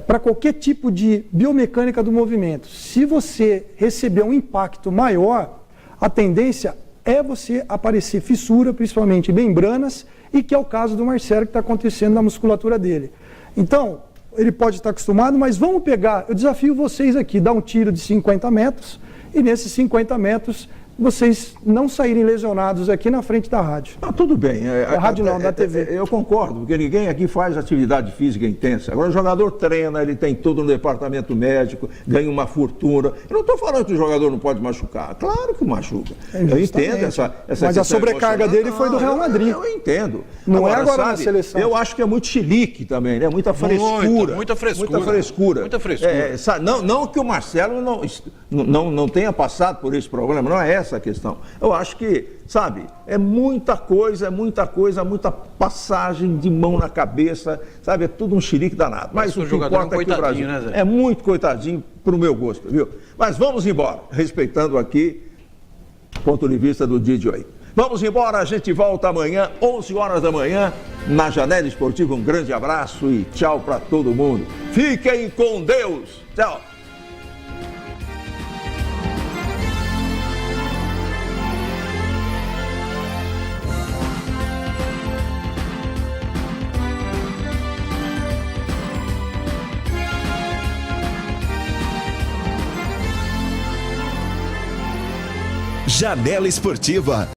para qualquer tipo de biomecânica do movimento, se você receber um impacto maior, a tendência é você aparecer fissura, principalmente em membranas, e que é o caso do Marcelo que está acontecendo na musculatura dele. Então, ele pode estar acostumado, mas vamos pegar, eu desafio vocês aqui, dar um tiro de 50 metros, e nesses 50 metros vocês não saírem lesionados aqui na frente da rádio. Tudo bem. Da rádio não, da TV. Eu concordo, porque ninguém aqui faz atividade física intensa. Agora o jogador treina, ele tem tudo no departamento médico, ganha uma fortuna. Eu não estou falando que o jogador não pode machucar. Claro que machuca. Eu entendo essa mas a sobrecarga dele foi do Real Madrid. Eu entendo. Não é agora na seleção. Eu acho que é muito chilique também, né? Muita frescura. Muita frescura. Muita frescura. Muita frescura. Não que o Marcelo não tenha passado por esse problema, não é essa a questão. Eu acho que, sabe, é muita coisa, muita passagem de mão na cabeça, sabe, é tudo um xerique danado. Mas o que importa é que o Brasil é muito coitadinho pro meu gosto, viu? Mas vamos embora, respeitando aqui o ponto de vista do DJ. Vamos embora, a gente volta amanhã, 11 horas da manhã, na Janela Esportiva. Um grande abraço e tchau para todo mundo. Fiquem com Deus. Tchau. Janela Esportiva.